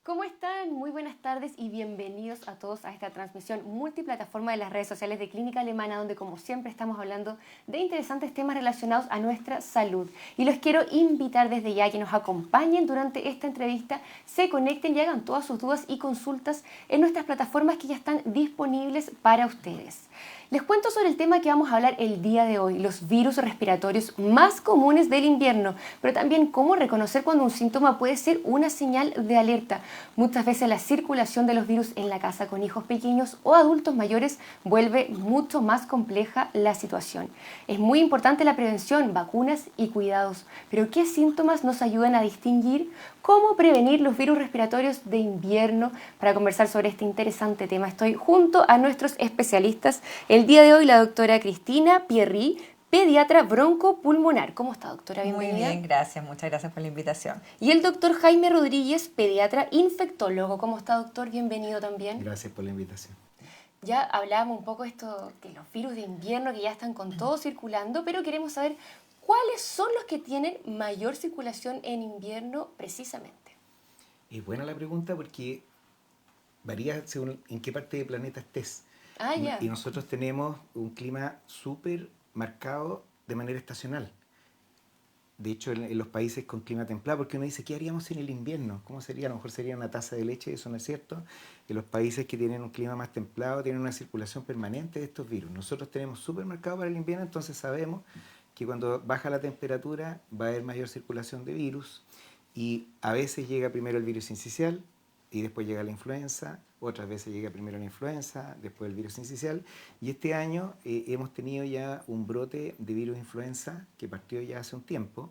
¿Cómo están? Muy buenas tardes y bienvenidos a todos a esta transmisión multiplataforma de las redes sociales de Clínica Alemana, donde como siempre estamos hablando de interesantes temas relacionados a nuestra salud. Y los quiero invitar desde ya a que nos acompañen durante esta entrevista, se conecten y hagan todas sus dudas y consultas en nuestras plataformas que ya están disponibles para ustedes. Les cuento sobre el tema que vamos a hablar el día de hoy, los virus respiratorios más comunes del invierno, pero también cómo reconocer cuando un síntoma puede ser una señal de alerta. Muchas veces la circulación de los virus en la casa con hijos pequeños o adultos mayores vuelve mucho más compleja la situación. Es muy importante la prevención, vacunas y cuidados, pero ¿qué síntomas nos ayudan a distinguir cómo prevenir los virus respiratorios de invierno? Para conversar sobre este interesante tema estoy junto a nuestros especialistas. El día de hoy la doctora Cristina Pierri, pediatra broncopulmonar. ¿Cómo está, doctora? Bienvenida. Muy bien, gracias. Muchas gracias por la invitación. Y el doctor Jaime Rodríguez, pediatra infectólogo. ¿Cómo está, doctor? Bienvenido también. Gracias por la invitación. Ya hablábamos un poco esto de los virus de invierno que ya están con todo circulando, pero queremos saber cuáles son los que tienen mayor circulación en invierno precisamente. Es buena la pregunta porque varía según en qué parte del planeta estés. Ya. Y nosotros tenemos un clima súper marcado de manera estacional. De hecho, en los países con clima templado, porque uno dice, ¿qué haríamos en el invierno? ¿Cómo sería? A lo mejor sería una taza de leche, eso no es cierto. En los países que tienen un clima más templado tienen una circulación permanente de estos virus. Nosotros tenemos súper marcado para el invierno, entonces sabemos que cuando baja la temperatura va a haber mayor circulación de virus y a veces llega primero el virus sincicial y después llega la influenza, otras veces llega primero la influenza, después el virus sincicial, y este año hemos tenido ya un brote de virus influenza que partió ya hace un tiempo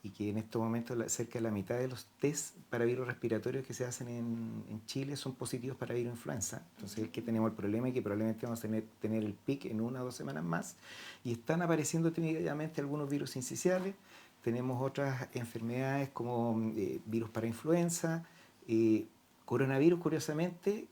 y que en estos momentos cerca de la mitad de los test para virus respiratorios que se hacen en Chile son positivos para virus influenza. Entonces es que tenemos el problema y que probablemente vamos a tener el pic en 1 o 2 semanas más, y están apareciendo tímidamente algunos virus sinciciales. Tenemos otras enfermedades como virus para influenza, coronavirus, curiosamente,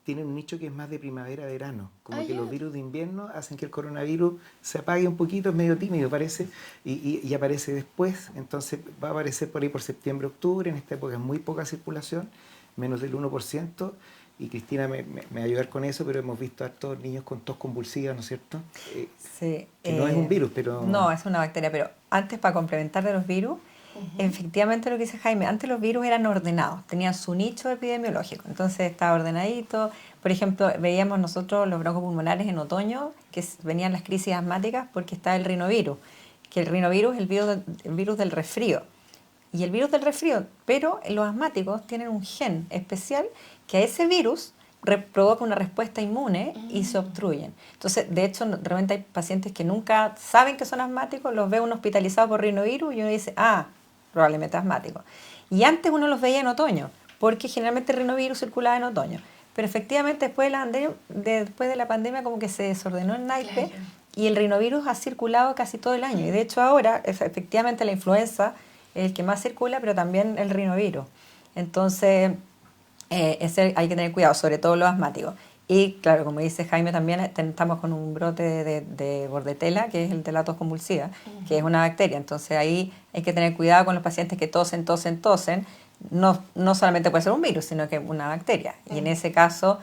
tiene un nicho que es más de primavera-verano. Como que los virus de invierno hacen que el coronavirus se apague un poquito, es medio tímido, parece, y aparece después. Entonces va a aparecer por ahí por septiembre-octubre. En esta época es muy poca circulación, menos del 1%. Y Cristina me va a ayudar con eso, pero hemos visto a estos niños con tos convulsiva, ¿no es cierto? Sí. Que no es un virus, pero... No, es una bacteria, pero antes, para complementar de los virus, efectivamente lo que dice Jaime, antes los virus eran ordenados, tenían su nicho epidemiológico, entonces estaba ordenadito. Por ejemplo, veíamos nosotros los broncopulmonares en otoño, que venían las crisis asmáticas porque está el rinovirus, que el rinovirus es el virus del resfrío. Y el virus del resfrío, pero los asmáticos tienen un gen especial que a ese virus provoca una respuesta inmune y se obstruyen. Entonces, de hecho, de repente hay pacientes que nunca saben que son asmáticos, los ve uno hospitalizado por rinovirus y uno dice, probablemente asmático. Y antes uno los veía en otoño, porque generalmente el rinovirus circulaba en otoño. Pero efectivamente después de la pandemia como que se desordenó el naipe, claro, y el rinovirus ha circulado casi todo el año. Y de hecho ahora, efectivamente, la influenza es el que más circula, pero también el rinovirus. Entonces, hay que tener cuidado, sobre todo los asmáticos. Y claro, como dice Jaime, también estamos con un brote de bordetela, que es el de la tos convulsiva, que es una bacteria. Entonces ahí hay que tener cuidado con los pacientes que tosen. No solamente puede ser un virus, sino que una bacteria. Y en ese caso,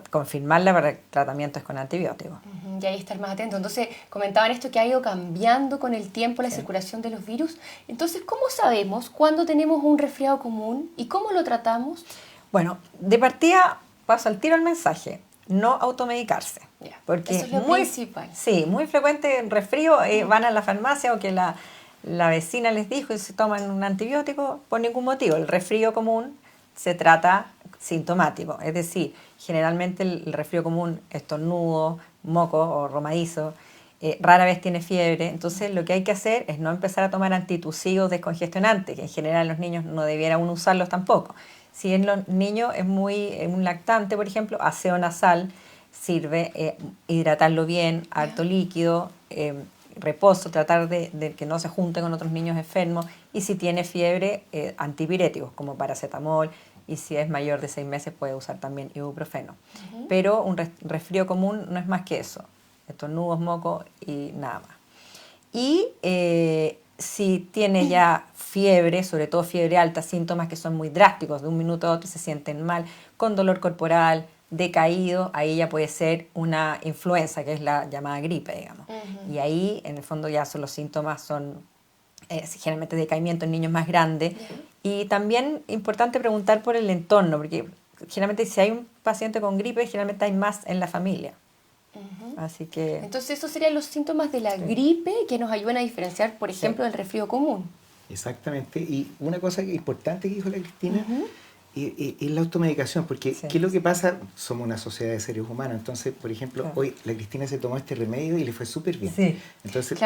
confirmarla para el tratamiento es con antibióticos. Y ahí estar más atento. Entonces, comentaban esto que ha ido cambiando con el tiempo la circulación de los virus. Entonces, ¿cómo sabemos cuándo tenemos un resfriado común y cómo lo tratamos? Bueno, de partida paso al tiro el mensaje, no automedicarse. Porque eso es lo principal. Sí, muy frecuente en resfrío, van a la farmacia o que la vecina les dijo y se toman un antibiótico por ningún motivo. El resfrío común se trata sintomático, es decir, generalmente el resfrío común, estornudo, moco o romadizo, rara vez tiene fiebre. Entonces lo que hay que hacer es no empezar a tomar antitusivos descongestionantes, que en general los niños no debiera uno usarlos tampoco. Si en los niños es un lactante, por ejemplo, aseo nasal sirve, hidratarlo bien, harto líquido, reposo, tratar de que no se junte con otros niños enfermos, y si tiene fiebre, antipiréticos como paracetamol, y si es mayor de 6 meses puede usar también ibuprofeno. Pero un resfrío común no es más que eso, estornudos, moco y nada más. Y si tiene ya fiebre, sobre todo fiebre alta, síntomas que son muy drásticos, de un minuto a otro se sienten mal, con dolor corporal, decaído, ahí ya puede ser una influenza, que es la llamada gripe, digamos. Y ahí, en el fondo, ya son los síntomas, son generalmente decaimiento en niños más grandes. Y también importante preguntar por el entorno, porque generalmente si hay un paciente con gripe, generalmente hay más en la familia. Así que... Entonces esos serían los síntomas de la gripe que nos ayudan a diferenciar, por ejemplo, del resfrío común. Exactamente. Y una cosa importante que dijo la Cristina es la automedicación, porque ¿qué es lo que pasa? Somos una sociedad de seres humanos, entonces, por ejemplo, hoy la Cristina se tomó este remedio y le fue súper bien. Entonces,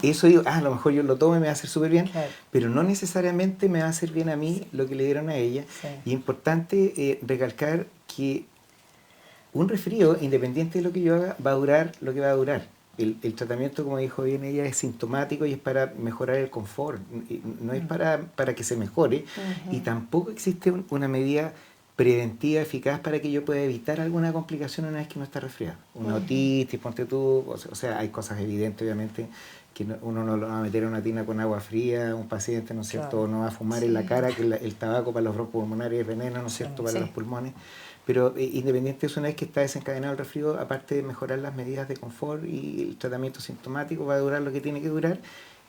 eso digo, a lo mejor yo lo tomo y me va a hacer súper bien, pero no necesariamente me va a hacer bien a mí lo que le dieron a ella. Y es importante recalcar que un resfrío, independiente de lo que yo haga, va a durar lo que va a durar. El tratamiento, como dijo bien ella, es sintomático y es para mejorar el confort, no es para que se mejore, y tampoco existe una medida preventiva eficaz para que yo pueda evitar alguna complicación una vez que uno está resfriado. Una otitis, ponte tú, o sea, hay cosas evidentes, obviamente, que uno no lo va a meter a una tina con agua fría, un paciente, ¿no es cierto?, o no va a fumar en la cara, que el tabaco para los broncospulmonares es veneno, ¿no es cierto?, para los pulmones. Pero independiente de eso, una vez que está desencadenado el resfrío, aparte de mejorar las medidas de confort y el tratamiento sintomático, va a durar lo que tiene que durar.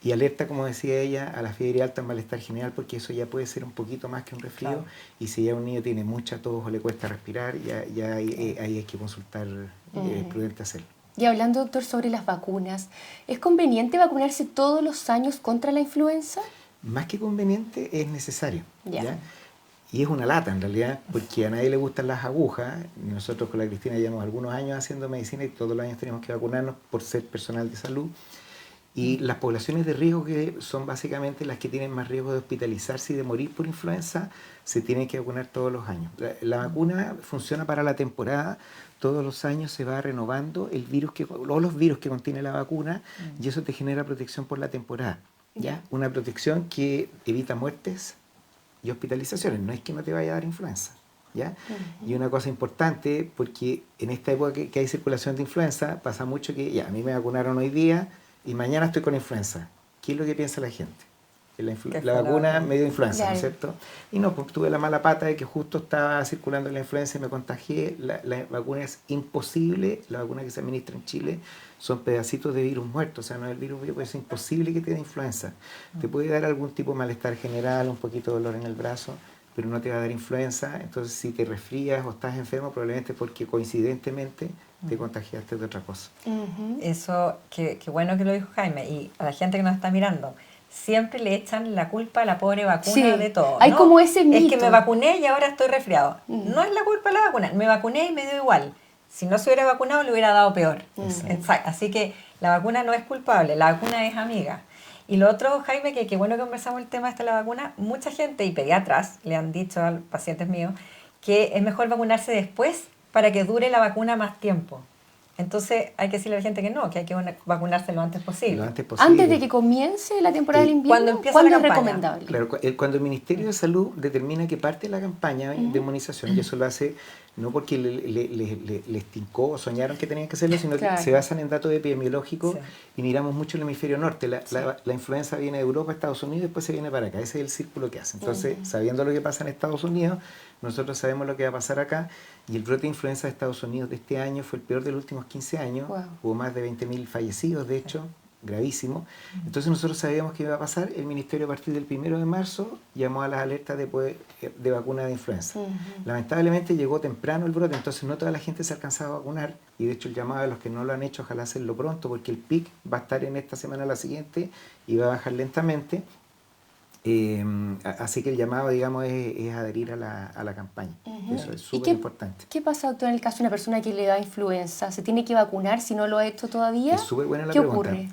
Y alerta, como decía ella, a la fiebre alta, al malestar general, porque eso ya puede ser un poquito más que un resfrío. Y si ya un niño tiene mucha tos o le cuesta respirar, ya ahí hay que consultar, es prudente hacerlo. Y hablando, doctor, sobre las vacunas, ¿es conveniente vacunarse todos los años contra la influenza? Más que conveniente, es necesario. ¿Ya? Y es una lata en realidad, porque a nadie le gustan las agujas. Nosotros con la Cristina llevamos algunos años haciendo medicina y todos los años tenemos que vacunarnos por ser personal de salud. Y las poblaciones de riesgo, que son básicamente las que tienen más riesgo de hospitalizarse y de morir por influenza, se tienen que vacunar todos los años. La vacuna funciona para la temporada, todos los años se va renovando el virus los virus que contiene la vacuna, y eso te genera protección por la temporada. ¿Ya? Una protección que evita muertes y hospitalizaciones, no es que no te vaya a dar influenza, ¿ya? Y una cosa importante, porque en esta época que hay circulación de influenza, pasa mucho que ya a mí me vacunaron hoy día y mañana estoy con influenza. ¿Qué es lo que piensa la gente? La vacuna me dio influenza, ¿no es cierto? Y no, pues tuve la mala pata de que justo estaba circulando la influenza y me contagié. La vacuna es imposible, la vacuna que se administra en Chile son pedacitos de virus muertos, o sea, no es el virus vivo, pues es imposible que te dé influenza. Te puede dar algún tipo de malestar general, un poquito de dolor en el brazo, pero no te va a dar influenza. Entonces, si te resfrías o estás enfermo, probablemente porque coincidentemente te contagiaste de otra cosa. Eso, qué bueno que lo dijo Jaime, y a la gente que nos está mirando, siempre le echan la culpa a la pobre vacuna de todo. Hay como ese mito. Es que me vacuné y ahora estoy resfriado. No es la culpa de la vacuna, me vacuné y me dio igual. Si no se hubiera vacunado, le hubiera dado peor. Así que la vacuna no es culpable, la vacuna es amiga. Y lo otro, Jaime, que bueno que conversamos el tema de la vacuna, mucha gente y pediatras le han dicho a los pacientes míos que es mejor vacunarse después para que dure la vacuna más tiempo. Entonces hay que decirle a la gente que no, que hay que vacunarse lo antes posible. Lo antes posible. Antes de que comience la temporada del invierno, ¿cuándo es recomendable? Claro, cuando el Ministerio de Salud determina que parte de la campaña de inmunización, y eso lo hace no porque les tincó o soñaron que tenían que hacerlo, sino que se basan en datos epidemiológicos y miramos mucho el hemisferio norte. La influenza viene de Europa a Estados Unidos y después se viene para acá. Ese es el círculo que hace. Entonces, sabiendo lo que pasa en Estados Unidos, nosotros sabemos lo que va a pasar acá, y el brote de influenza de Estados Unidos de este año fue el peor de los últimos 15 años. Hubo más de 20.000 fallecidos, de hecho, gravísimo. Entonces nosotros sabíamos que iba a pasar. El Ministerio, a partir del 1 de marzo, llamó a las alertas de vacuna de influenza. Lamentablemente llegó temprano el brote, entonces no toda la gente se alcanzaba a vacunar, y de hecho el llamado a los que no lo han hecho, ojalá hacerlo pronto, porque el pic va a estar en esta semana, la siguiente, y va a bajar lentamente. Así que el llamado, digamos, es adherir a la campaña. Eso es súper importante. ¿Qué pasa, doctor, en el caso de una persona que le da influenza? ¿Se tiene que vacunar si no lo ha hecho todavía? Es súper buena la pregunta. ¿Qué ocurre?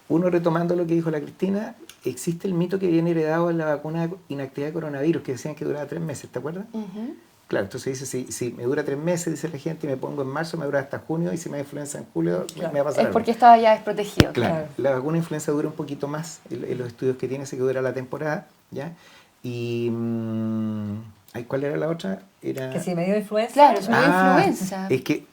Uno, retomando lo que dijo la Cristina, existe el mito que viene heredado en la vacuna de inactividad de coronavirus, que decían que duraba 3 meses, ¿te acuerdas? Claro, entonces dice, si me dura 3 meses, dice la gente, y me pongo en marzo, me dura hasta junio, y si me da influenza en julio, me va a pasar algo. Es porque estaba ya desprotegido. Claro. La vacuna de influenza dura un poquito más, en los estudios que tiene, así que dura la temporada, ¿ya? Y ¿cuál era la otra? Que si me dio influenza. Claro, si me dio influenza. Es que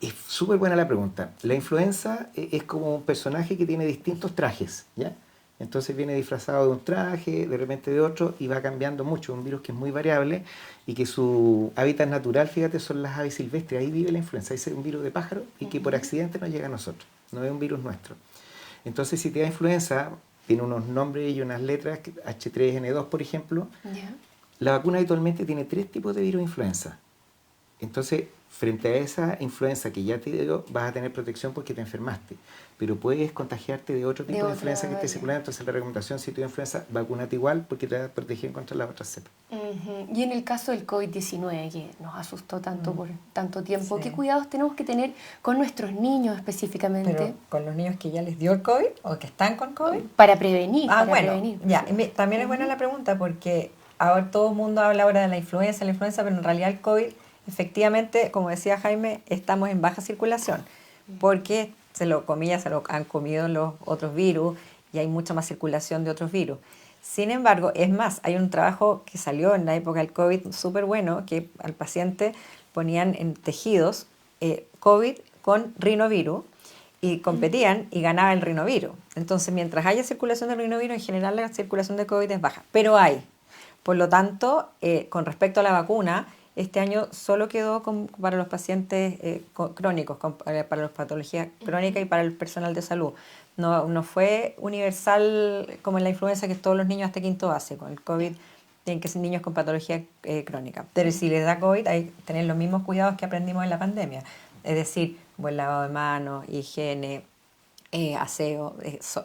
es súper buena la pregunta. La influenza es como un personaje que tiene distintos trajes, ¿ya? Entonces viene disfrazado de un traje, de repente de otro, y va cambiando mucho. Un virus que es muy variable y que su hábitat natural, fíjate, son las aves silvestres. Ahí vive la influenza. Ese es un virus de pájaro y que por accidente nos llega a nosotros. No es un virus nuestro. Entonces, si te da influenza, tiene unos nombres y unas letras, H3N2, por ejemplo. Ya. La vacuna habitualmente tiene 3 tipos de virus de influenza. Entonces, frente a esa influenza que ya te dio, vas a tener protección porque te enfermaste. Pero puedes contagiarte de otro tipo de influenza que esté circulando. Entonces, la recomendación, si te dio influenza, vacúnate igual porque te va a proteger contra la otra cepa. Y en el caso del COVID-19, que nos asustó tanto por tanto tiempo, Sí. ¿qué cuidados tenemos que tener con nuestros niños específicamente? Pero con los niños que ya les dio el COVID o que están con COVID. Para prevenir. Ah, para bueno, prevenir. ya. También es buena la pregunta porque ahora todo el mundo habla ahora de la influenza, pero en realidad el COVID, efectivamente, como decía Jaime, estamos en baja circulación porque se lo han comido los otros virus y hay mucha más circulación de otros virus. Sin embargo, es más, hay un trabajo que salió en la época del COVID súper bueno, que al paciente ponían en tejidos COVID con rinovirus y competían y ganaba el rinovirus. Entonces, mientras haya circulación de rinovirus, en general la circulación de COVID es baja, pero hay. Por lo tanto, con respecto a la vacuna, este año solo quedó para los pacientes crónicos, para las patologías crónicas y para el personal de salud. No fue universal como en la influenza, que es todos los niños hasta quinto básico. Con el COVID tienen que ser niños con patología crónica. Pero si les da COVID, hay que tener los mismos cuidados que aprendimos en la pandemia. Es decir, buen lavado de manos, higiene, aseo,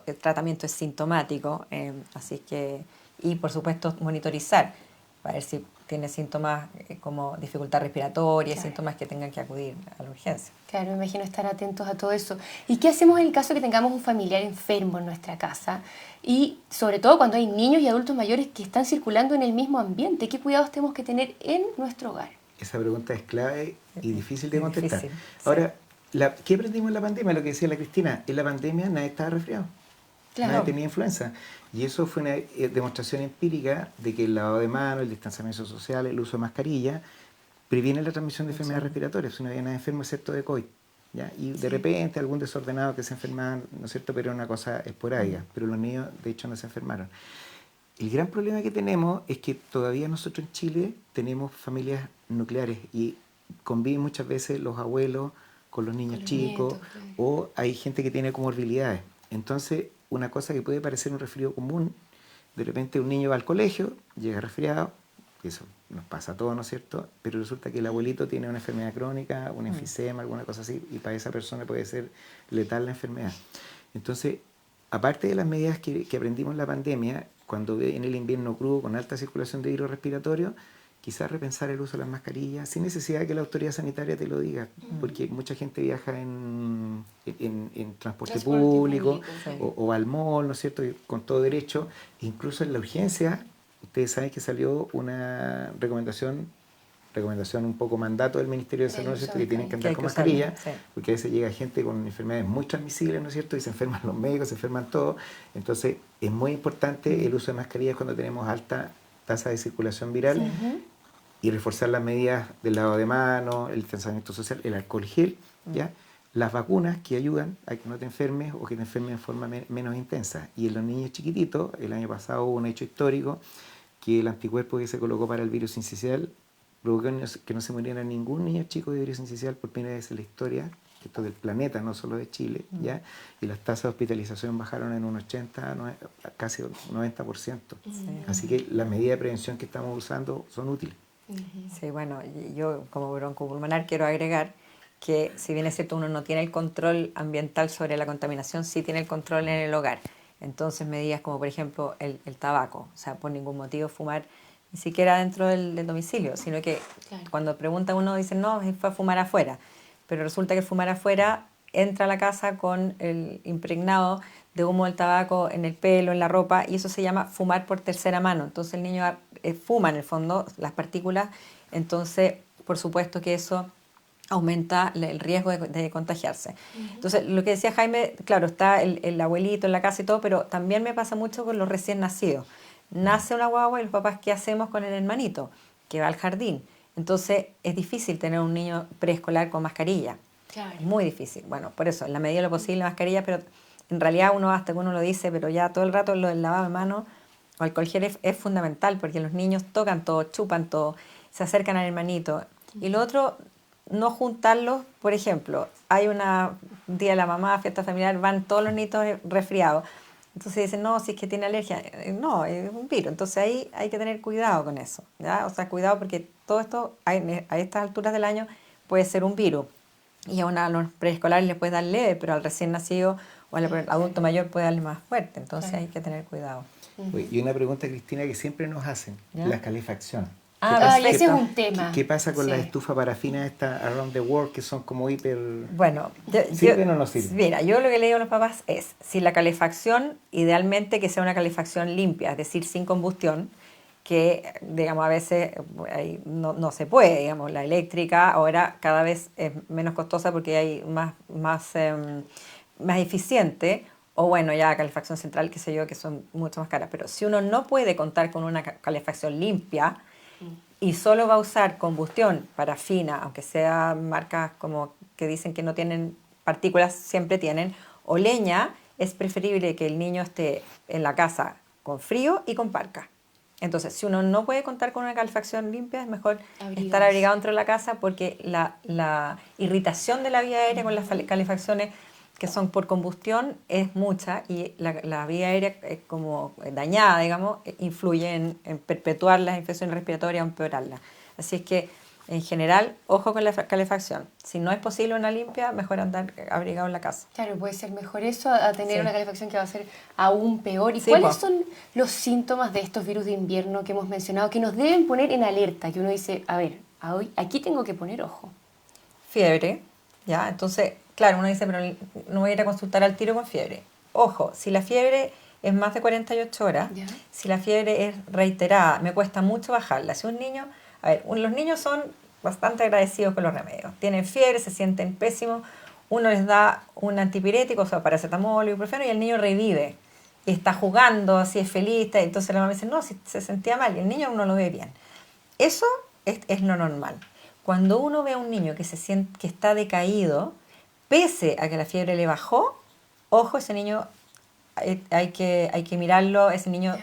el tratamiento es sintomático, así que, y por supuesto monitorizar, para ver si tiene síntomas como dificultad respiratoria, Claro. síntomas que tengan que acudir a la urgencia. Claro, me imagino estar atentos a todo eso. ¿Y qué hacemos en el caso que tengamos un familiar enfermo en nuestra casa? Y sobre todo cuando hay niños y adultos mayores que están circulando en el mismo ambiente. ¿Qué cuidados tenemos que tener en nuestro hogar? Esa pregunta es clave y difícil de contestar. Difícil, sí. Ahora, ¿qué aprendimos en la pandemia? Lo que decía la Cristina, en la pandemia nadie estaba resfriado. Claro. Nadie tenía influenza. Y eso fue una demostración empírica de que el lavado de manos, el distanciamiento social, el uso de mascarilla, previene la transmisión de enfermedades respiratorias. No había nada enfermo excepto de COVID. ¿Ya? Y de repente algún desordenado que se enfermaban, ¿no es cierto? Pero era una cosa esporádica. Pero los niños, de hecho, no se enfermaron. El gran problema que tenemos es que todavía nosotros en Chile tenemos familias nucleares y conviven muchas veces los abuelos con los niños los chicos, nietos, claro. o hay gente que tiene comorbilidades. Entonces, una cosa que puede parecer un resfrío común, de repente un niño va al colegio, llega resfriado, que eso nos pasa a todos, ¿no es cierto? Pero resulta que el abuelito tiene una enfermedad crónica, un enfisema, alguna cosa así, y para esa persona puede ser letal la enfermedad. Entonces, aparte de las medidas que aprendimos en la pandemia, cuando en el invierno crudo con alta circulación de virus respiratorio, quizás repensar el uso de las mascarillas sin necesidad de que la autoridad sanitaria te lo diga, porque mucha gente viaja en transporte público sí. o al mall, ¿no es cierto? Y con todo derecho, incluso en la urgencia, ustedes saben que salió una recomendación un poco mandato del Ministerio de Salud, ¿no es cierto? Que tienen que andar con mascarilla, sí. porque a veces llega gente con enfermedades muy transmisibles, ¿no es cierto? Y se enferman los médicos, se enferman todos. Entonces, es muy importante el uso de mascarillas cuando tenemos alta tasa de circulación viral y reforzar las medidas del lavado de manos, el distanciamiento social, el alcohol gel, ¿ya? Las vacunas que ayudan a que no te enfermes o que te enfermes de forma menos intensa. Y en los niños chiquititos, el año pasado hubo un hecho histórico que el anticuerpo que se colocó para el virus sincicial provocó que no se muriera ningún niño chico de virus sincicial por primera vez en la historia, esto del planeta, no solo de Chile, ¿ya? Y las tasas de hospitalización bajaron en un 80, casi 90%. Así que las medidas de prevención que estamos usando son útiles. Sí, bueno, yo como broncopulmonar quiero agregar que si bien es cierto uno no tiene el control ambiental sobre la contaminación, sí tiene el control en el hogar. Entonces medidas como por ejemplo el tabaco, o sea, por ningún motivo fumar ni siquiera dentro del domicilio, sino que cuando pregunta uno dice no, fue a fumar afuera, pero resulta que el fumar afuera entra a la casa con el impregnado de humo del tabaco en el pelo, en la ropa, y eso se llama fumar por tercera mano. Entonces el niño fuma en el fondo las partículas, entonces por supuesto que eso aumenta el riesgo de contagiarse. Entonces, lo que decía Jaime, claro, está el abuelito en la casa y todo, pero también me pasa mucho con los recién nacidos. Nace una guagua y los papás, ¿qué hacemos con el hermanito? Que va al jardín. Entonces, es difícil tener un niño preescolar con mascarilla. Claro. Es muy difícil. Bueno, por eso, en la medida de lo posible, mascarilla, pero en realidad uno hasta que uno lo dice, pero ya todo el rato lo del lavado de manos o alcohol gel es fundamental porque los niños tocan todo, chupan todo, se acercan al hermanito. Y lo otro, no juntarlos, por ejemplo, hay un día de la mamá, fiesta familiar, van todos los niños resfriados. Entonces dicen, no, si es que tiene alergia. No, es un virus. Entonces ahí hay que tener cuidado con eso, ¿ya? O sea, cuidado porque todo esto a estas alturas del año puede ser un virus. Y a los preescolares les puede dar leve, pero al recién nacido o al adulto mayor puede darle más fuerte. Entonces hay que tener cuidado. Y una pregunta, Cristina, que siempre nos hacen, ¿Ya? la calefacción. Ese es un tema. ¿Qué pasa con Sí. las estufas parafinas estas around the world que son como hiper... Bueno, ¿Sirven o no sirven? mira, yo lo que le digo a los papás es, si la calefacción, idealmente que sea una calefacción limpia, es decir, sin combustión, que digamos a veces no se puede, digamos, la eléctrica ahora cada vez es menos costosa porque hay más eficiente, o bueno, ya calefacción central, qué sé yo, que son mucho más caras, pero si uno no puede contar con una calefacción limpia, y solo va a usar combustión parafina, aunque sea marcas como que dicen que no tienen partículas, siempre tienen, o leña, es preferible que el niño esté en la casa con frío y con parca. Entonces, si uno no puede contar con una calefacción limpia, es mejor estar abrigado dentro de la casa porque la irritación de la vía aérea con las calefacciones que son por combustión es mucha y la vía aérea como dañada, digamos, influye en perpetuar las infecciones respiratorias o empeorarlas. Así es que, en general, ojo con la calefacción. Si no es posible una limpia, mejor andar abrigado en la casa. Claro, puede ser mejor eso a tener Sí. una calefacción que va a ser aún peor. ¿Y Sí, cuáles po. son los síntomas de estos virus de invierno que hemos mencionado que nos deben poner en alerta? Que uno dice, a ver, aquí tengo que poner ojo. Fiebre, ¿ya? Entonces, claro, uno dice, pero no voy a ir a consultar al tiro con fiebre. Ojo, si la fiebre es más de 48 horas, Ya. si la fiebre es reiterada, me cuesta mucho bajarla. Si un niño, a ver, los niños son bastante agradecidos con los remedios. Tienen fiebre, se sienten pésimos, uno les da un antipirético, o sea, paracetamol, ibuprofeno, y el niño revive. Y está jugando, así es feliz, entonces la mamá dice, no, si se sentía mal, y el niño uno lo ve bien. Eso es lo normal. Cuando uno ve a un niño que se siente que está decaído, pese a que la fiebre le bajó, ojo, ese niño hay que mirarlo, ese niño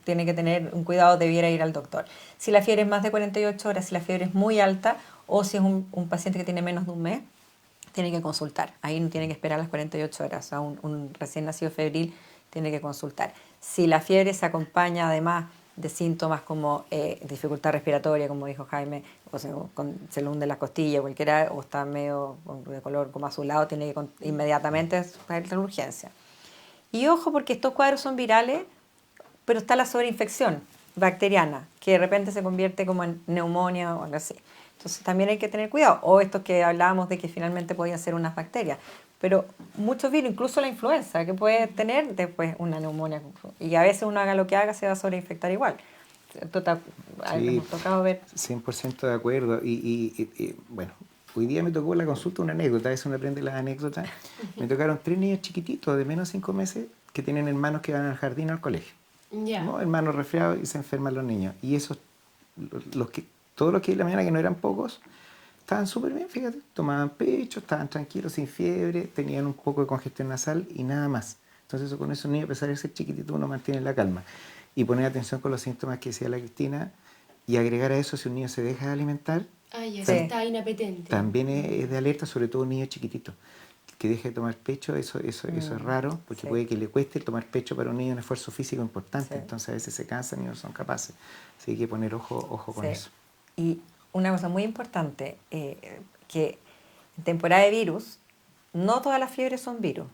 tiene que tener un cuidado, debiera ir al doctor. Si la fiebre es más de 48 horas, si la fiebre es muy alta o si es un paciente que tiene menos de un mes, tiene que consultar. Ahí no tiene que esperar las 48 horas. O sea, un recién nacido febril tiene que consultar. Si la fiebre se acompaña además de síntomas como dificultad respiratoria, como dijo Jaime, o sea, se le hunde la costilla o cualquiera, o está medio de color como azulado, tiene que inmediatamente ir a la urgencia. Y ojo, porque estos cuadros son virales, pero está la sobreinfección bacteriana, que de repente se convierte como en neumonía o algo así. Entonces también hay que tener cuidado. O estos que hablábamos de que finalmente podían ser unas bacterias. Pero muchos virus, incluso la influenza, que puede tener después una neumonía. Y a veces uno haga lo que haga, se va a sobreinfectar igual. Hemos tocado ver. 100% de acuerdo. Y, bueno, hoy día me tocó en la consulta una anécdota, eso uno aprende las anécdotas. Me tocaron 3 niños chiquititos de menos de 5 meses que tienen hermanos que van al jardín o al colegio. ¿No? Hermanos resfriados y se enferman los niños. Y esos, todos los que en la mañana, que no eran pocos, estaban súper bien, fíjate. Tomaban pecho, estaban tranquilos, sin fiebre, tenían un poco de congestión nasal y nada más. Entonces con esos niños, a pesar de ser chiquititos, uno mantiene la calma. Y poner atención con los síntomas que decía la Cristina y agregar a eso, si un niño se deja de alimentar, está inapetente. también es de alerta, sobre todo un niño chiquitito. Que deje de tomar pecho, eso es raro, porque puede que le cueste tomar pecho para un niño un esfuerzo físico importante, entonces a veces se cansan y no son capaces. Así que hay que poner ojo con eso. Y una cosa muy importante, que en temporada de virus, no todas las fiebres son virus.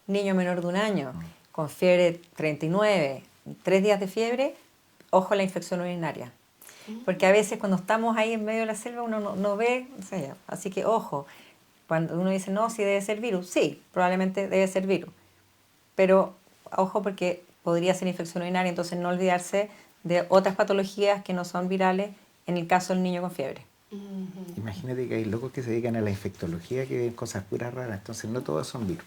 Niño menor de 1 año, con fiebre 39, 3 días de fiebre, ojo a la infección urinaria. Porque a veces cuando estamos ahí en medio de la selva uno no ve, o sea, así que ojo. Cuando uno dice, no, sí debe ser virus, sí, probablemente debe ser virus. Pero ojo porque podría ser infección urinaria, entonces no olvidarse de otras patologías que no son virales en el caso del niño con fiebre. Imagínate que hay locos que se dedican a la infectología que ven cosas puras raras, entonces no todos son virus.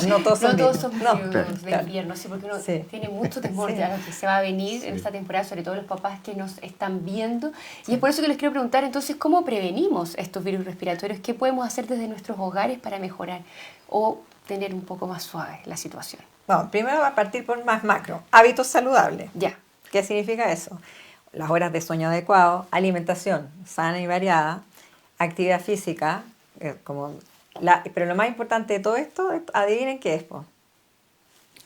No todos son virus de invierno, sí, porque uno tiene mucho temor de lo que se va a venir en esta temporada, sobre todo los papás que nos están viendo. Y es por eso que les quiero preguntar entonces, ¿cómo prevenimos estos virus respiratorios? ¿Qué podemos hacer desde nuestros hogares para mejorar? ¿O tener un poco más suave la situación? Bueno, primero va a partir por más macro, hábitos saludables. Ya. ¿Qué significa eso? Las horas de sueño adecuado, alimentación sana y variada, actividad física, pero lo más importante de todo esto, adivinen qué es, po.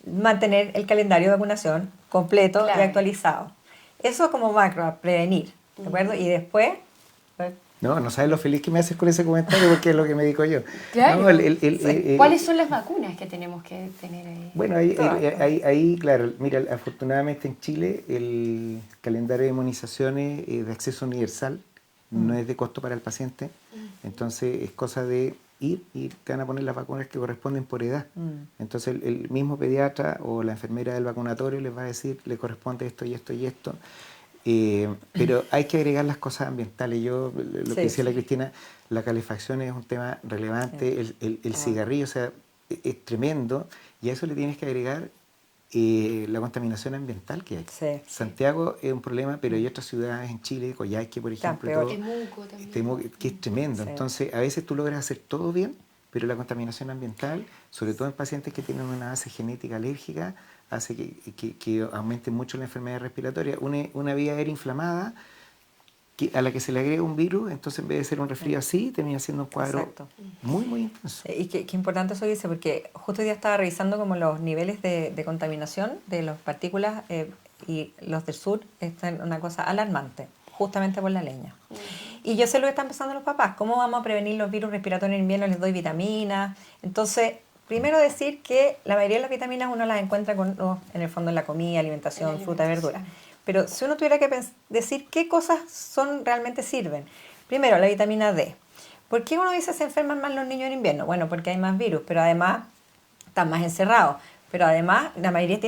Mantener el calendario de vacunación completo y Claro. actualizado. Eso como macro, a prevenir, ¿de acuerdo? Y después, pues, No sabes lo feliz que me haces con ese comentario porque es lo que me digo yo. Claro. No, ¿Cuáles son las vacunas que tenemos que tener ahí? bueno, ahí, claro, mira, afortunadamente en Chile el calendario de inmunizaciones de acceso universal no es de costo para el paciente, entonces es cosa de ir y te van a poner las vacunas que corresponden por edad. Entonces el mismo pediatra o la enfermera del vacunatorio les va a decir, le corresponde esto y esto y esto. Pero hay que agregar las cosas ambientales. Yo, lo que decía la Cristina, la calefacción es un tema relevante, el cigarrillo, o sea, es tremendo, y a eso le tienes que agregar la contaminación ambiental que hay. Sí. Santiago es un problema, pero hay otras ciudades en Chile, Coyhaique, por ejemplo, Temuco también. que es tremendo. Sí. Entonces, a veces tú logras hacer todo bien, pero la contaminación ambiental, sobre todo en pacientes que tienen una base genética alérgica, hace que aumente mucho la enfermedad respiratoria. Una vía aérea inflamada a la que se le agrega un virus, entonces en vez de ser un resfrío así, termina siendo un cuadro muy, muy intenso. Y qué importante eso que dice, porque justo hoy día estaba revisando como los niveles de contaminación de las partículas y los del sur están una cosa alarmante, justamente por la leña. Y yo sé lo que están pensando los papás, ¿cómo vamos a prevenir los virus respiratorios en invierno? Les doy vitaminas. Entonces, primero decir que la mayoría de las vitaminas uno las encuentra en el fondo en la comida, alimentación, fruta y verdura. Pero si uno tuviera que decir qué cosas realmente sirven. Primero, la vitamina D. ¿Por qué uno dice se enferman más los niños en invierno? Bueno, porque hay más virus, pero además están más encerrados. Pero además, la mayoría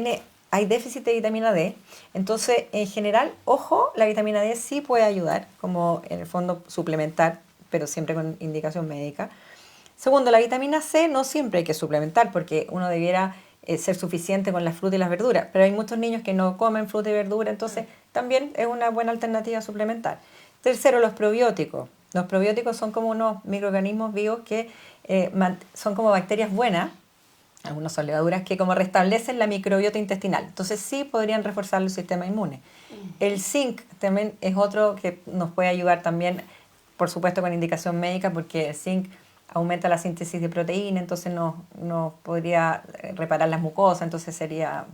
hay déficit de vitamina D. Entonces, en general, ojo, la vitamina D sí puede ayudar, como en el fondo suplementar, pero siempre con indicación médica. Segundo, la vitamina C no siempre hay que suplementar, porque uno debiera ser suficiente con las frutas y las verduras, pero hay muchos niños que no comen fruta y verdura, entonces también es una buena alternativa a suplementar. Tercero, los probióticos. Los probióticos son como unos microorganismos vivos que son como bacterias buenas, algunas son levaduras que como restablecen la microbiota intestinal, entonces sí podrían reforzar el sistema inmune. El zinc también es otro que nos puede ayudar también, por supuesto con indicación médica, porque el zinc aumenta la síntesis de proteína, entonces no podría reparar las mucosas, entonces sería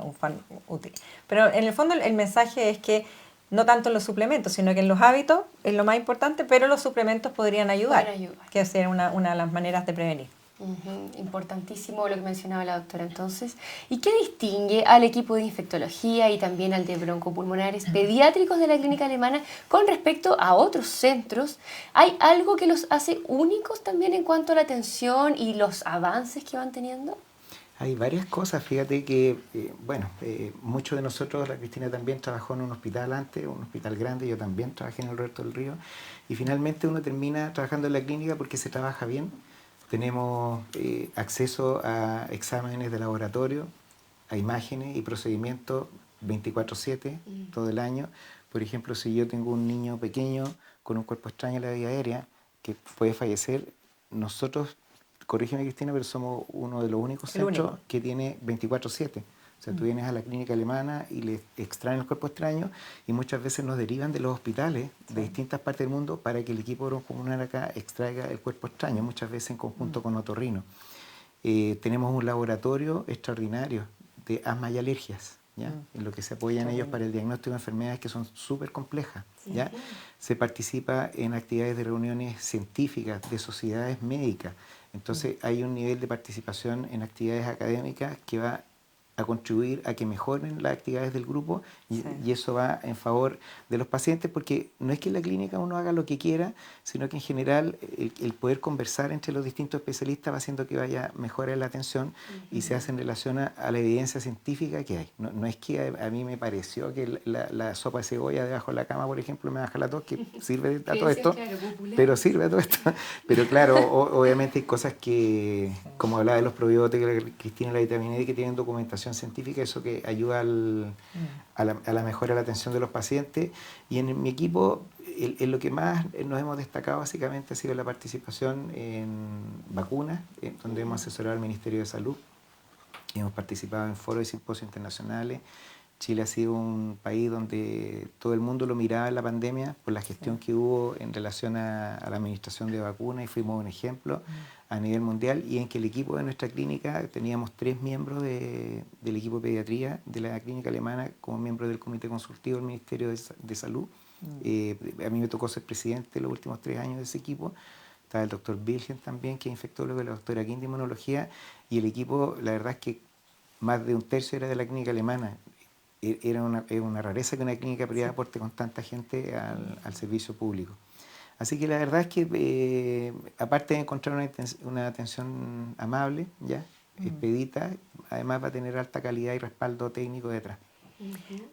un fan útil. Pero en el fondo el mensaje es que no tanto en los suplementos, sino que en los hábitos es lo más importante, pero los suplementos podrían ayudar. Que es una de las maneras de prevenir. Importantísimo lo que mencionaba la doctora entonces. ¿Y qué distingue al equipo de infectología y también al de broncopulmonares pediátricos de la clínica alemana con respecto a otros centros? ¿Hay algo que los hace únicos también en cuanto a la atención y los avances que van teniendo? Hay varias cosas, fíjate que, muchos de nosotros, la Cristina también trabajó en un hospital antes, un hospital grande, yo también trabajé en el Roberto del Río, y finalmente uno termina trabajando en la clínica porque se trabaja bien. Tenemos acceso a exámenes de laboratorio, a imágenes y procedimientos 24/7 todo el año. Por ejemplo, si yo tengo un niño pequeño con un cuerpo extraño en la vía aérea que puede fallecer, nosotros, corrígeme Cristina, pero somos uno de los únicos centros que tiene 24/7. O sea, tú vienes a la clínica alemana y le extraen el cuerpo extraño y muchas veces nos derivan de los hospitales de distintas partes del mundo para que el equipo broncopulmonar acá extraiga el cuerpo extraño, muchas veces en conjunto con otorrino. Tenemos un laboratorio extraordinario de asma y alergias, ¿ya? En lo que se apoyan ellos para el diagnóstico de enfermedades que son súper complejas, ¿ya? Se participa en actividades de reuniones científicas, de sociedades médicas. Entonces hay un nivel de participación en actividades académicas que va a contribuir a que mejoren las actividades del grupo y eso va en favor de los pacientes, porque no es que en la clínica uno haga lo que quiera, sino que en general el poder conversar entre los distintos especialistas va haciendo que vaya mejor la atención y se hace en relación a la evidencia científica que hay. No es que a mí me pareció que la sopa de cebolla debajo de la cama, por ejemplo, me baja la tos, que sirve a todo esto, pero sirve a todo esto. Pero claro, obviamente hay cosas que, como hablaba de los probióticos, Cristina, la vitamina D, que tienen documentación científica, eso que ayuda a la mejora de la atención de los pacientes. Y en mi equipo en lo que más nos hemos destacado básicamente ha sido la participación en vacunas, donde hemos asesorado al Ministerio de Salud, hemos participado en foros y simposios internacionales. Chile ha sido un país donde todo el mundo lo miraba en la pandemia por la gestión que hubo en relación a la administración de vacunas y fuimos un ejemplo a nivel mundial, y en que el equipo de nuestra clínica, teníamos 3 miembros del equipo de pediatría de la clínica alemana como miembros del comité consultivo del Ministerio de Salud. A mí me tocó ser presidente los últimos 3 años de ese equipo. Estaba el doctor Wilhelm también, que es infectólogo, la doctora King de inmunología, y el equipo, la verdad es que más de un tercio era de la clínica alemana. Era una rareza que una clínica privada aporte con tanta gente al servicio público. Así que la verdad es que, aparte de encontrar una atención amable, ya expedita, además va a tener alta calidad y respaldo técnico detrás.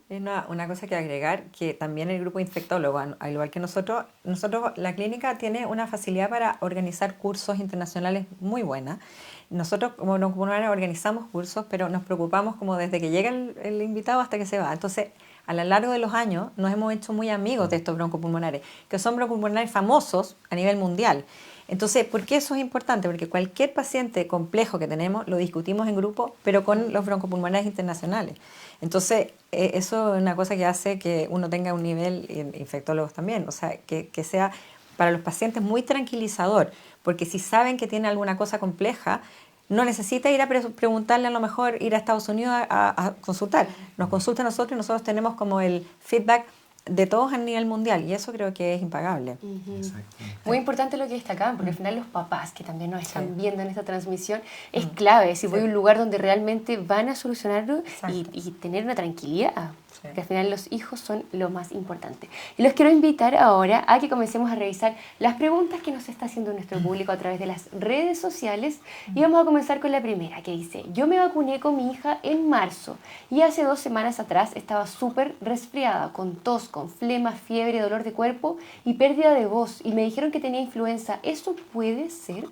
Es una cosa que agregar, que también el grupo de infectólogos, al igual que nosotros, la clínica tiene una facilidad para organizar cursos internacionales muy buena. Nosotros como comunidad organizamos cursos, pero nos preocupamos como desde que llega el invitado hasta que se va. Entonces, a lo largo de los años nos hemos hecho muy amigos de estos broncopulmonares, que son broncopulmonares famosos a nivel mundial. Entonces, ¿por qué eso es importante? Porque cualquier paciente complejo que tenemos lo discutimos en grupo, pero con los broncopulmonares internacionales. Entonces, eso es una cosa que hace que uno tenga un nivel, infectólogos también, o sea, que sea para los pacientes muy tranquilizador, porque si saben que tiene alguna cosa compleja, no necesita ir a preguntarle, a lo mejor ir a Estados Unidos a consultar. Nos consulta a nosotros y nosotros tenemos como el feedback de todos a nivel mundial, y eso creo que es impagable. Muy importante lo que destacaban, porque al final los papás que también nos están viendo en esta transmisión, es clave, si voy a un lugar donde realmente van a solucionarlo y tener una tranquilidad, porque al final los hijos son lo más importante. Y los quiero invitar ahora a que comencemos a revisar las preguntas que nos está haciendo nuestro público a través de las redes sociales, y vamos a comenzar con la primera, que dice: yo me vacuné con mi hija en marzo y hace 2 semanas atrás estaba súper resfriada, con tos, con flema, fiebre, dolor de cuerpo y pérdida de voz, y me dijeron que tenía influenza. ¿Eso puede ser?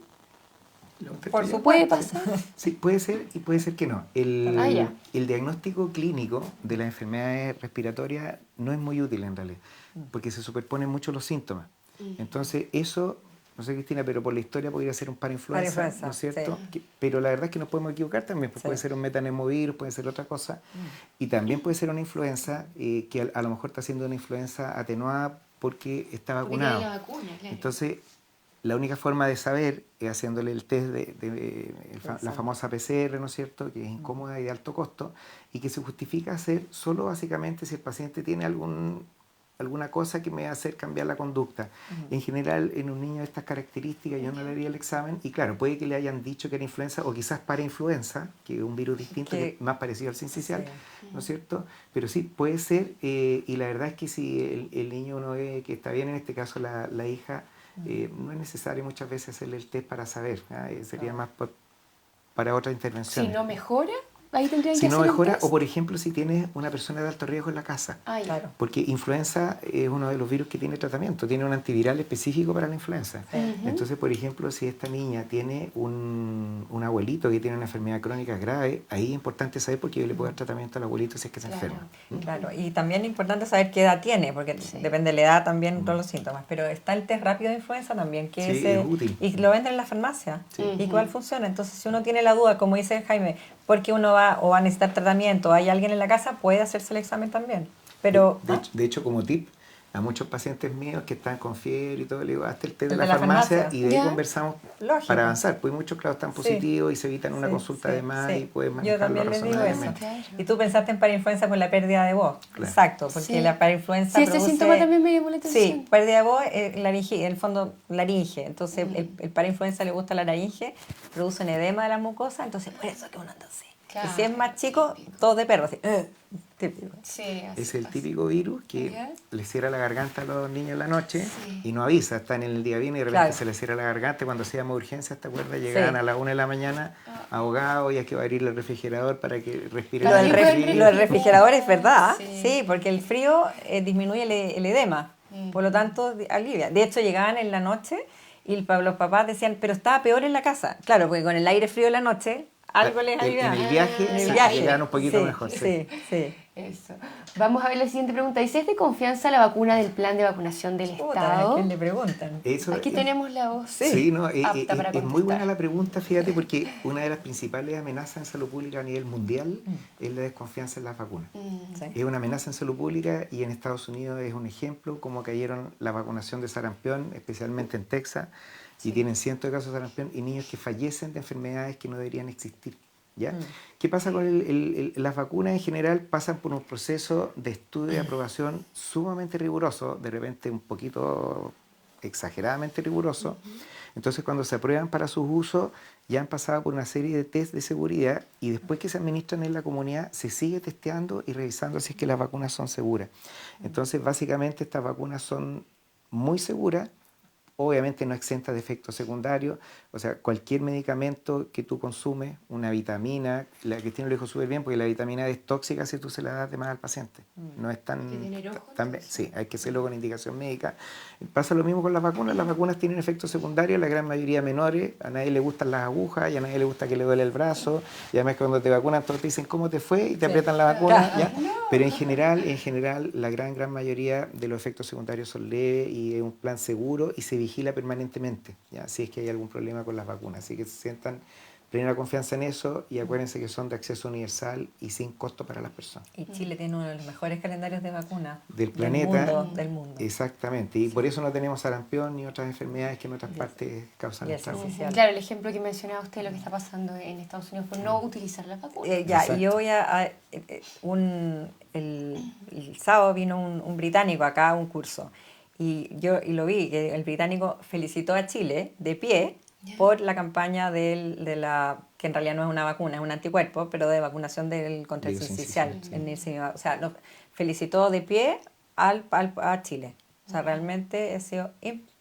Por supuesto. ¿Puede pasar? Sí, puede ser y puede ser que no. El diagnóstico clínico de las enfermedades respiratorias no es muy útil en realidad, porque se superponen mucho los síntomas. Entonces eso, no sé, Cristina, pero por la historia podría ser un parainfluenza, ¿no es cierto? Sí. Pero la verdad es que nos podemos equivocar también, pues puede ser un metanemovirus, puede ser otra cosa, y también puede ser una influenza que a lo mejor está siendo una influenza atenuada porque está vacunado. Porque hay la vacuna, claro. Entonces, la única forma de saber es haciéndole el test la famosa PCR, ¿no es cierto?, que es incómoda y de alto costo, y que se justifica hacer solo básicamente si el paciente tiene alguna cosa que me va a hacer cambiar la conducta. En general, en un niño de estas características yo no le haría el examen, y claro, puede que le hayan dicho que era influenza o quizás parainfluenza, que es un virus distinto, que es más parecido al sincicial, ¿no es cierto? Pero sí, puede ser, y la verdad es que si el niño uno ve que está bien, en este caso la hija, no es necesario muchas veces hacerle el test para saber, sería más para otra intervención. Si no mejora, ahí tendrían que si no hacer mejora, un test. o por ejemplo si tienes una persona de alto riesgo en la casa, Claro. porque influenza es uno de los virus que tiene tratamiento, tiene un antiviral específico para la influenza. Entonces, por ejemplo, si esta niña tiene un abuelito que tiene una enfermedad crónica grave, ahí es importante saber, porque yo le puedo dar tratamiento al abuelito si es que se enferma. Claro, y también es importante saber qué edad tiene, porque depende de la edad también todos los síntomas, pero está el test rápido de influenza también, que es útil. y lo venden en la farmacia, y cuál funciona. Entonces, si uno tiene la duda, como dice Jaime, porque uno va a necesitar tratamiento, hay alguien en la casa, puede hacerse el examen también. Pero de hecho, como tip, a muchos pacientes míos que están con fiebre y todo, le digo, hazte el test de la farmacia, farmacia, y de ahí conversamos para avanzar, pues muchos, claro, están positivos y se evitan una consulta de más y puedes manejarlo. Yo también les digo eso. Claro. Y tú pensaste en parainfluenza con la pérdida de voz. Claro. Exacto, porque la parainfluenza ese síntoma también me llamó la atención. Sí, pérdida de voz, laringe, en el fondo laringe. Entonces, el parainfluenza le gusta la laringe, produce un edema de la mucosa, entonces por eso que uno anda así. Claro. Y si es más chico, tos de perro, así. Típico. Sí, Es el típico virus que le cierra la garganta a los niños en la noche y no avisa, están en el día bien y de repente se les cierra la garganta. Cuando se llama urgencia, ¿te acuerdas? Llegaban a las 1 de la mañana ahogados, y hay que abrir el refrigerador para que respiren. Lo del refrigerador es verdad, sí, porque el frío disminuye el edema, por lo tanto alivia. De hecho, llegaban en la noche y los papás decían, pero estaba peor en la casa. Claro, porque con el aire frío en la noche algo les alivia. En el viaje llegaban un poquito mejor. Sí. Eso. Vamos a ver la siguiente pregunta. Dice, ¿es de confianza la vacuna del plan de vacunación del Puta, Estado? ¿a quién le preguntan? Eso Aquí es, tenemos la voz sí, no, apta para es muy buena contestar. la pregunta, fíjate, porque una de las principales amenazas en salud pública a nivel mundial es la desconfianza en las vacunas. Sí. Es una amenaza en salud pública y en Estados Unidos es un ejemplo como cayeron la vacunación de sarampión, especialmente en Texas, y tienen cientos de casos de sarampión y niños que fallecen de enfermedades que no deberían existir. ¿Ya? ¿Qué pasa con las vacunas en general? Pasan por un proceso de estudio y aprobación sumamente riguroso, de repente un poquito exageradamente riguroso. Entonces, cuando se aprueban para sus usos, ya han pasado por una serie de test de seguridad y después que se administran en la comunidad, se sigue testeando y revisando si es que las vacunas son seguras. Entonces, básicamente, estas vacunas son muy seguras, obviamente no exenta de efectos secundarios, o sea, cualquier medicamento que tú consumes, una vitamina, la Cristina lo dijo súper bien, porque la vitamina D es tóxica si tú se la das de más al paciente. No es tan... sí, hay que hacerlo con indicación médica. Pasa lo mismo con las vacunas tienen efectos secundarios, la gran mayoría menores, a nadie le gustan las agujas, y a nadie le gusta que le duele el brazo, y además cuando te vacunan todos te dicen cómo te fue y te aprietan la vacuna, ¿ya? Pero en general, la gran mayoría de los efectos secundarios son leves y es un plan seguro y se vigila permanentemente, ¿ya? Si es que hay algún problema con las vacunas. Así que se sientan plena confianza en eso y acuérdense que son de acceso universal y sin costo para las personas. Y Chile tiene uno de los mejores calendarios de vacunas Del planeta. del mundo. Exactamente. Y por eso no tenemos sarampión ni otras enfermedades que en otras partes causan estragos. Claro, el ejemplo que mencionaba usted, lo que está pasando en Estados Unidos por no utilizar las vacunas. Y yo voy el sábado vino un británico acá a un curso y lo vi, que el británico felicitó a Chile de pie por la campaña de la, que en realidad no es una vacuna, es un anticuerpo, pero de vacunación contra el sincicial. O sea, felicitó de pie a Chile. O sea, realmente ha sido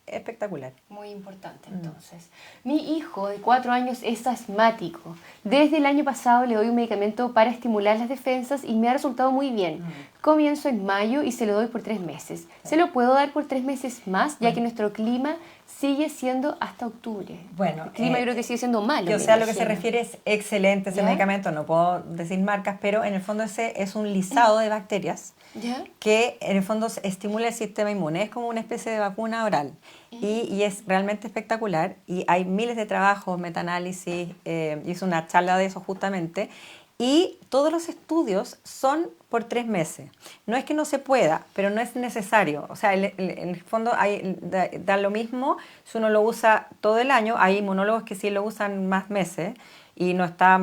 espectacular. Muy importante, entonces. Mi hijo de 4 años es asmático. Desde el año pasado le doy un medicamento para estimular las defensas y me ha resultado muy bien. Comienzo en mayo y se lo doy por 3 meses. ¿Se lo puedo dar por 3 meses más, ya que nuestro clima sigue siendo hasta octubre? Bueno, el clima yo creo que sigue siendo malo. Que, o sea, lo que se refiere es excelente ese medicamento, no puedo decir marcas, pero en el fondo ese es un lisado de bacterias que en el fondo estimula el sistema inmune, es como una especie de vacuna oral y es realmente espectacular y hay miles de trabajos, metaanálisis, hice una charla de eso justamente y todos los estudios son por 3 meses. No es que no se pueda, pero no es necesario. O sea, en el fondo da lo mismo si uno lo usa todo el año. Hay inmunólogos que sí lo usan más meses y no está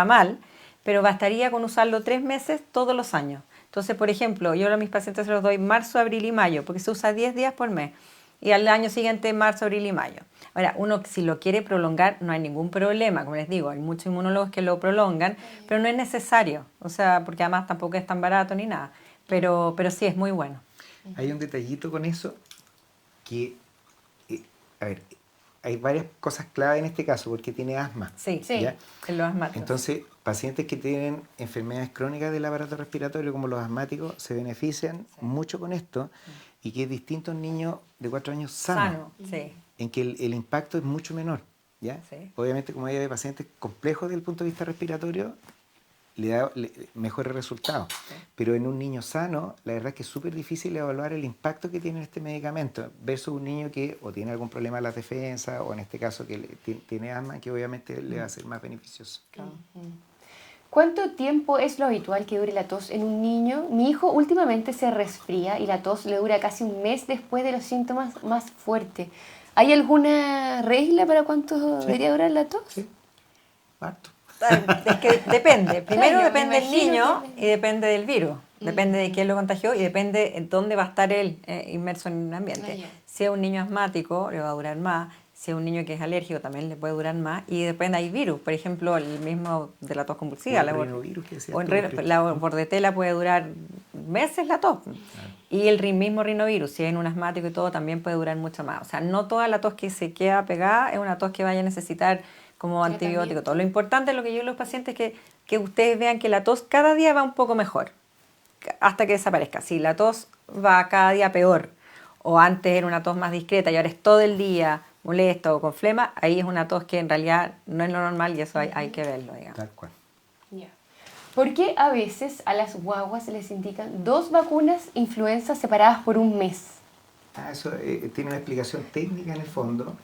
mal, pero bastaría con usarlo 3 meses todos los años. Entonces, por ejemplo, yo a mis pacientes se los doy marzo, abril y mayo, porque se usa 10 días por mes. Y al año siguiente, marzo, abril y mayo. Ahora, uno si lo quiere prolongar, no hay ningún problema. Como les digo, hay muchos inmunólogos que lo prolongan, pero no es necesario. O sea, porque además tampoco es tan barato ni nada. Pero sí es muy bueno. Hay un detallito con eso que, a ver, hay varias cosas clave en este caso, porque tiene asma. Sí, en los asmáticos. Entonces, pacientes que tienen enfermedades crónicas del aparato respiratorio, como los asmáticos, se benefician mucho con esto, y que es distinto a un niño de 4 años sano, en que el impacto es mucho menor. ¿Ya? Obviamente, como hay pacientes complejos desde el punto de vista respiratorio, le da mejores resultados. Pero en un niño sano, la verdad es que es súper difícil evaluar el impacto que tiene este medicamento versus un niño que o tiene algún problema de las defensas o en este caso que tiene asma, que obviamente le va a ser más beneficioso. ¿Cuánto tiempo es lo habitual que dure la tos en un niño? Mi hijo últimamente se resfría y la tos le dura casi un mes después de los síntomas más fuertes. ¿Hay alguna regla para cuánto debería durar la tos? Sí, harto. Es que depende. Primero depende del niño y depende del virus. Depende de quién lo contagió y depende en dónde va a estar él inmerso en el ambiente. Si es un niño asmático, le va a durar más. Si es un niño que es alérgico, también le puede durar más. Y depende, hay virus. Por ejemplo, el mismo de la tos convulsiva. La bordetela puede durar meses la tos. Y el mismo rinovirus, si es un asmático y todo, también puede durar mucho más. O sea, no toda la tos que se queda pegada es una tos que vaya a necesitar como antibiótico. Todo lo importante, lo que yo digo a los pacientes, es que ustedes vean que la tos cada día va un poco mejor, hasta que desaparezca. Si la tos va cada día peor, o antes era una tos más discreta y ahora es todo el día molesta o con flema, ahí es una tos que en realidad no es lo normal y eso hay que verlo, digamos. Tal cual. ¿Por qué a veces a las guaguas se les indican 2 vacunas influenza separadas por un mes? Eso tiene una explicación técnica en el fondo.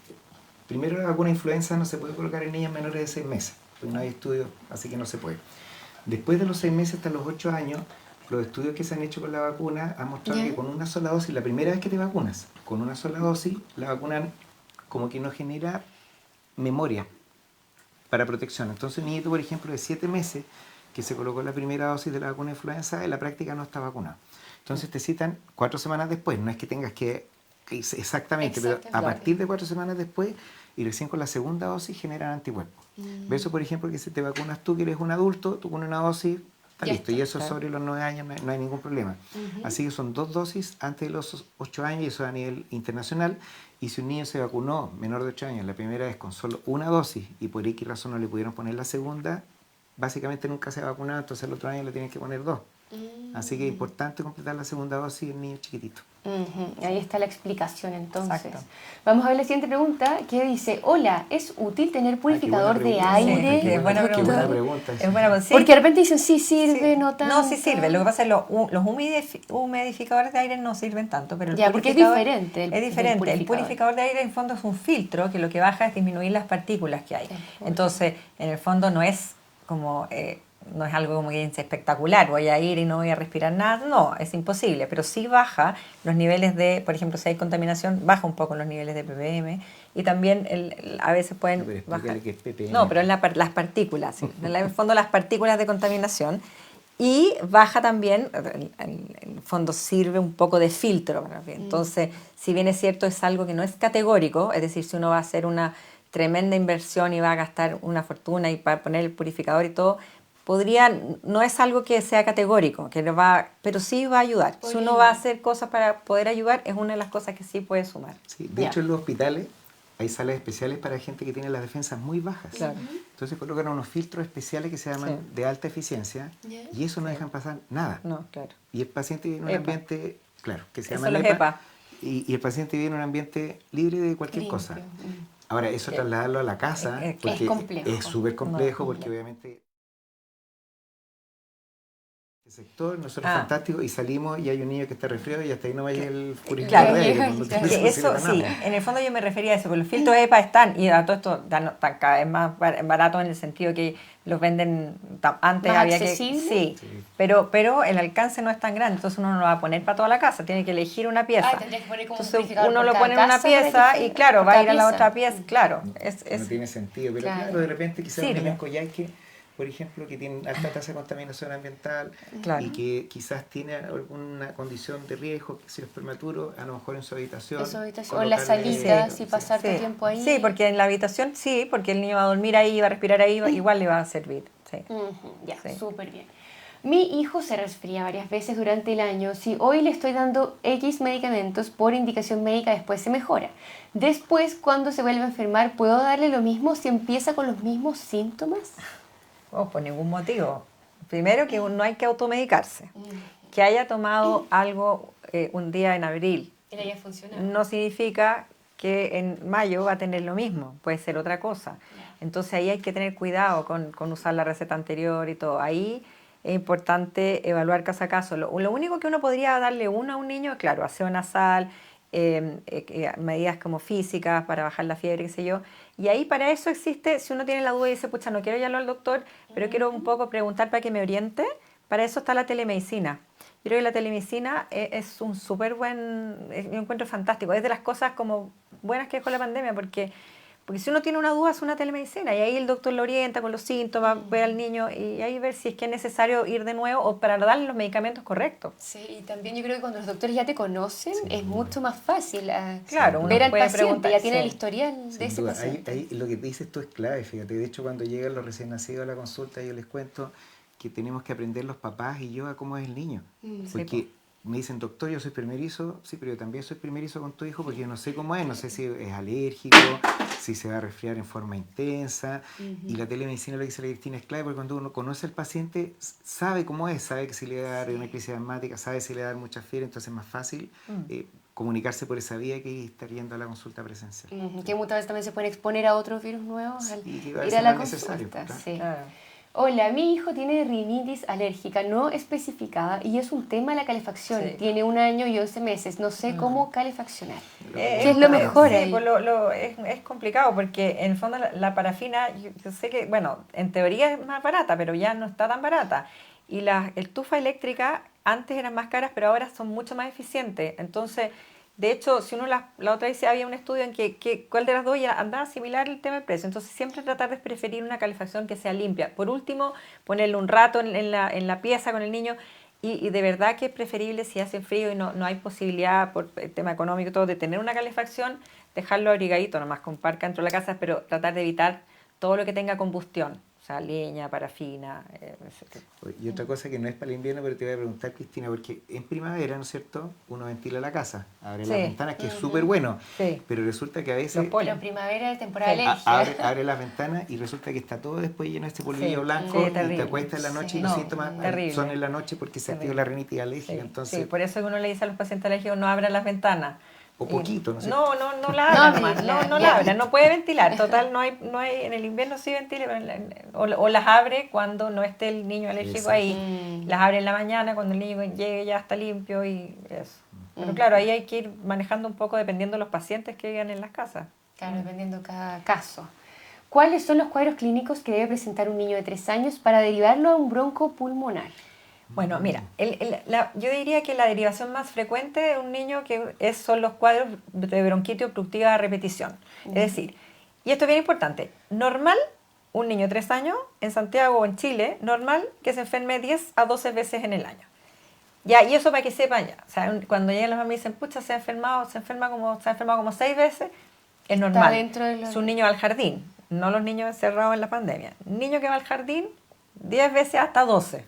Primero, la vacuna influenza no se puede colocar en niñas menores de 6 meses, porque no hay estudios, así que no se puede. Después de los 6 meses hasta los 8 años, los estudios que se han hecho con la vacuna han mostrado que con una sola dosis, la primera vez que te vacunas, con una sola dosis, la vacuna como que no genera memoria para protección. Entonces, un niñito, por ejemplo, de 7 meses, que se colocó la primera dosis de la vacuna de influenza, en la práctica no está vacunado. Entonces te citan 4 semanas después, no es que tengas que exactamente, pero a partir de 4 semanas después y recién con la segunda dosis generan anticuerpos. Eso, por ejemplo, que si te vacunas tú, que eres un adulto, tú con una dosis, está listo, y eso sobre los 9 años no hay ningún problema. Así que son 2 dosis antes de los 8 años, y eso a nivel internacional. Y si un niño se vacunó menor de 8 años la primera vez con solo una dosis y por X razón no le pudieron poner la segunda, básicamente nunca se ha vacunado, entonces el otro año le tienen que poner 2. Así que es importante completar la segunda dosis en niños chiquititos. Ahí está la explicación entonces. Exacto. Vamos a ver la siguiente pregunta que dice, hola, ¿es útil tener purificador de aire? Sí, qué buena pregunta. Es buena, sí. Porque de repente dicen, sí sirve, Sí. no tanto. No, sí sirve. Lo que pasa es que los humidificadores de aire no sirven tanto, pero el porque es purificador diferente. Es diferente. El purificador de aire en fondo es un filtro que lo que baja es disminuir las partículas que hay. Entonces, en el fondo no es como... no es algo como que es espectacular, voy a ir y no voy a respirar nada, no, es imposible, pero sí baja los niveles de, por ejemplo, si hay contaminación, baja un poco los niveles de ppm y también a veces pueden bajar. ¿Qué es ppm? No, pero es las partículas, ¿sí? En el fondo las partículas de contaminación y baja también, en el fondo sirve un poco de filtro, entonces, si bien es cierto, es algo que no es categórico, es decir, si uno va a hacer una tremenda inversión y va a gastar una fortuna y para poner el purificador y todo, no es algo que sea categórico, pero sí va a ayudar. Si uno va a hacer cosas para poder ayudar, es una de las cosas que sí puede sumar. Sí, de hecho, en los hospitales hay salas especiales para gente que tiene las defensas muy bajas. Claro. Entonces colocan unos filtros especiales que se llaman de alta eficiencia y eso no dejan pasar nada. No, claro. Y el paciente vive en un ambiente, claro, que se llama Eso los EPA, y el paciente vive en un ambiente libre de cualquier cosa. Ahora, eso trasladarlo a la casa, porque es súper complejo, porque obviamente... sector, nosotros fantástico, y salimos y hay un niño que está resfriado y hasta ahí no vaya el purificador de aire. Eso sí, en el fondo yo me refería a eso, porque los filtros EPA están, y a todo esto están cada vez más baratos en el sentido que los venden, antes ¿Más había accesible? sí. Pero el alcance no es tan grande, entonces uno no lo va a poner para toda la casa, tiene que elegir una pieza. Tendrías que poner como Entonces uno lo pone en una pieza y claro, va a ir a la otra pieza, claro. No tiene sentido, pero claro, de repente quizás un niño en Coyhaique, por ejemplo, que tiene alta tasa de contaminación ambiental y que quizás tiene alguna condición de riesgo, que si es prematuro, a lo mejor en su habitación. O en la salita, si pasar tu tiempo ahí. Sí, porque en la habitación porque el niño va a dormir ahí, va a respirar ahí, igual le va a servir. Sí. Súper bien. Mi hijo se resfría varias veces durante el año. Si hoy le estoy dando X medicamentos por indicación médica, después se mejora. Después, cuando se vuelve a enfermar, ¿puedo darle lo mismo si empieza con los mismos síntomas? Por ningún motivo. Primero que no hay que automedicarse. Que haya tomado algo un día en abril no significa que en mayo va a tener lo mismo, puede ser otra cosa. Entonces ahí hay que tener cuidado con usar la receta anterior y todo. Ahí es importante evaluar caso a caso. Lo único que uno podría darle a un niño, claro, aseo nasal, medidas como físicas para bajar la fiebre, qué sé yo. Y ahí para eso existe, si uno tiene la duda y dice, pucha, no quiero llevarlo al doctor, pero quiero un poco preguntar para que me oriente, para eso está la telemedicina. Yo creo que la telemedicina es un súper buen, yo encuentro fantástico, es de las cosas como buenas que dejó la pandemia, porque si uno tiene una duda es una telemedicina y ahí el doctor lo orienta con los síntomas, ve al niño y ahí ver si es que es necesario ir de nuevo o para darle los medicamentos correctos. Sí, y también yo creo que cuando los doctores ya te conocen es mucho más fácil ver al paciente, ya tiene el historial de ese paciente. Ahí lo que dices tú es clave, fíjate, de hecho cuando llegan los recién nacidos a la consulta yo les cuento que tenemos que aprender los papás y yo a cómo es el niño, porque me dicen, doctor, yo soy primerizo, sí, pero yo también soy primerizo con tu hijo porque yo no sé cómo es, no sé si es alérgico, si se va a resfriar en forma intensa, y la telemedicina, lo que dice la Cristina, es clave porque cuando uno conoce al paciente, sabe cómo es, sabe que si le va a dar una crisis asmática, sabe si le va a dar mucha fiebre, entonces es más fácil comunicarse por esa vía que estar yendo a la consulta presencial. Que muchas veces también se pueden exponer a otros virus nuevos al que ir a la consulta. necesario, Sí. Claro. Hola, mi hijo tiene rinitis alérgica no especificada y es un tema la calefacción. Sí. Tiene 1 año y 11 meses. No sé cómo calefaccionar. Eh, ¿Qué es lo mejor sí, ahí? pues es complicado porque en el fondo la parafina, yo sé que, bueno, en teoría es más barata, pero ya no está tan barata. Y la estufa eléctrica antes eran más caras, pero ahora son mucho más eficientes. Entonces, de hecho, si uno la otra vez había un estudio en que cuál de las dos ya andaba similar el tema del precio. Entonces, siempre tratar de preferir una calefacción que sea limpia. Por último, ponerle un rato en la pieza con el niño. Y de verdad que es preferible si hace frío y no hay posibilidad por el tema económico y todo de tener una calefacción, dejarlo abrigadito nomás con parca dentro de la casa, pero tratar de evitar todo lo que tenga combustión, o sea, leña, parafina, Y otra cosa que no es para el invierno, pero te voy a preguntar, Cristina, porque en primavera, ¿no es cierto?, uno ventila la casa, abre las Sí, ventanas, que es súper bueno, sí, pero resulta que a los veces polen. Pero primavera es temporada de Sí. alergia. abre las ventanas y resulta que está todo después lleno de este polvillo Sí, blanco sí, y te terrible. acuestas en la noche y Sí. los No, síntomas terrible. son en la noche porque se activa Terrible. la rinitis alérgica, Sí, entonces, sí, por eso uno le dice a los pacientes alérgicos no abran las ventanas. o Y poquito, ¿no es cierto? no la No abran nomás, abrirla, no ya. la abran, no puede ventilar, total, no hay, en el invierno sí ventile, pero o las abre cuando no esté el niño alérgico Exacto. ahí, las abre en la mañana cuando el niño llegue ya está limpio y eso. Pero Mm. claro, ahí hay que ir manejando un poco dependiendo de los pacientes que vivan en las casas. Claro, dependiendo cada caso. ¿Cuáles son los cuadros clínicos que debe presentar un niño de 3 años para derivarlo a un bronco pulmonar? Bueno, mira, yo diría que la derivación más frecuente de un niño son los cuadros de bronquitis obstructiva a repetición. Es decir, y esto es bien importante, normal, un niño de 3 años en Santiago o en Chile, normal que se enferme 10 a 12 veces en el año. Ya, y eso para que sepan ya. O sea, cuando llegan las mamás y dicen, pucha, se ha enfermado como 6 veces, es Está normal. dentro de Es un niño al jardín, no los niños encerrados en la pandemia. Un niño que va al jardín 10 veces hasta 12.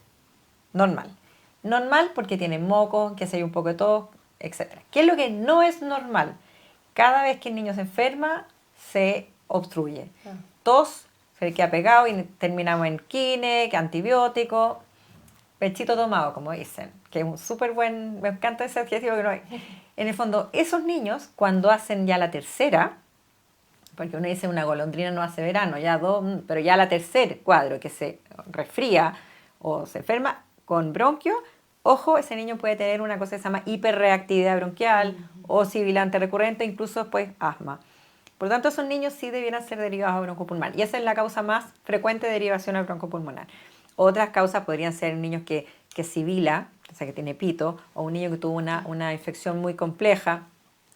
Normal. Normal porque tiene moco, que se hay un poco de tos, etc. ¿Qué es lo que no es normal? Cada vez que el niño se enferma, se obstruye. Ah. Tos, se queda pegado y terminamos en quine, que antibiótico, pechito tomado, como dicen, que es un súper buen, me encanta ese adjetivo que no hay. En el fondo, esos niños, cuando hacen ya la tercera, porque uno dice una golondrina no hace verano, ya dos, pero ya la tercer cuadro que se resfría o se enferma con bronquio, ojo, ese niño puede tener una cosa que se llama hiperreactividad bronquial o sibilante recurrente, incluso después asma. Por lo tanto, esos niños sí debieran ser derivados a broncopulmonar y esa es la causa más frecuente de derivación a broncopulmonar. Otras causas podrían ser niños que sibila, o sea, que tiene pito, o un niño que tuvo una infección muy compleja,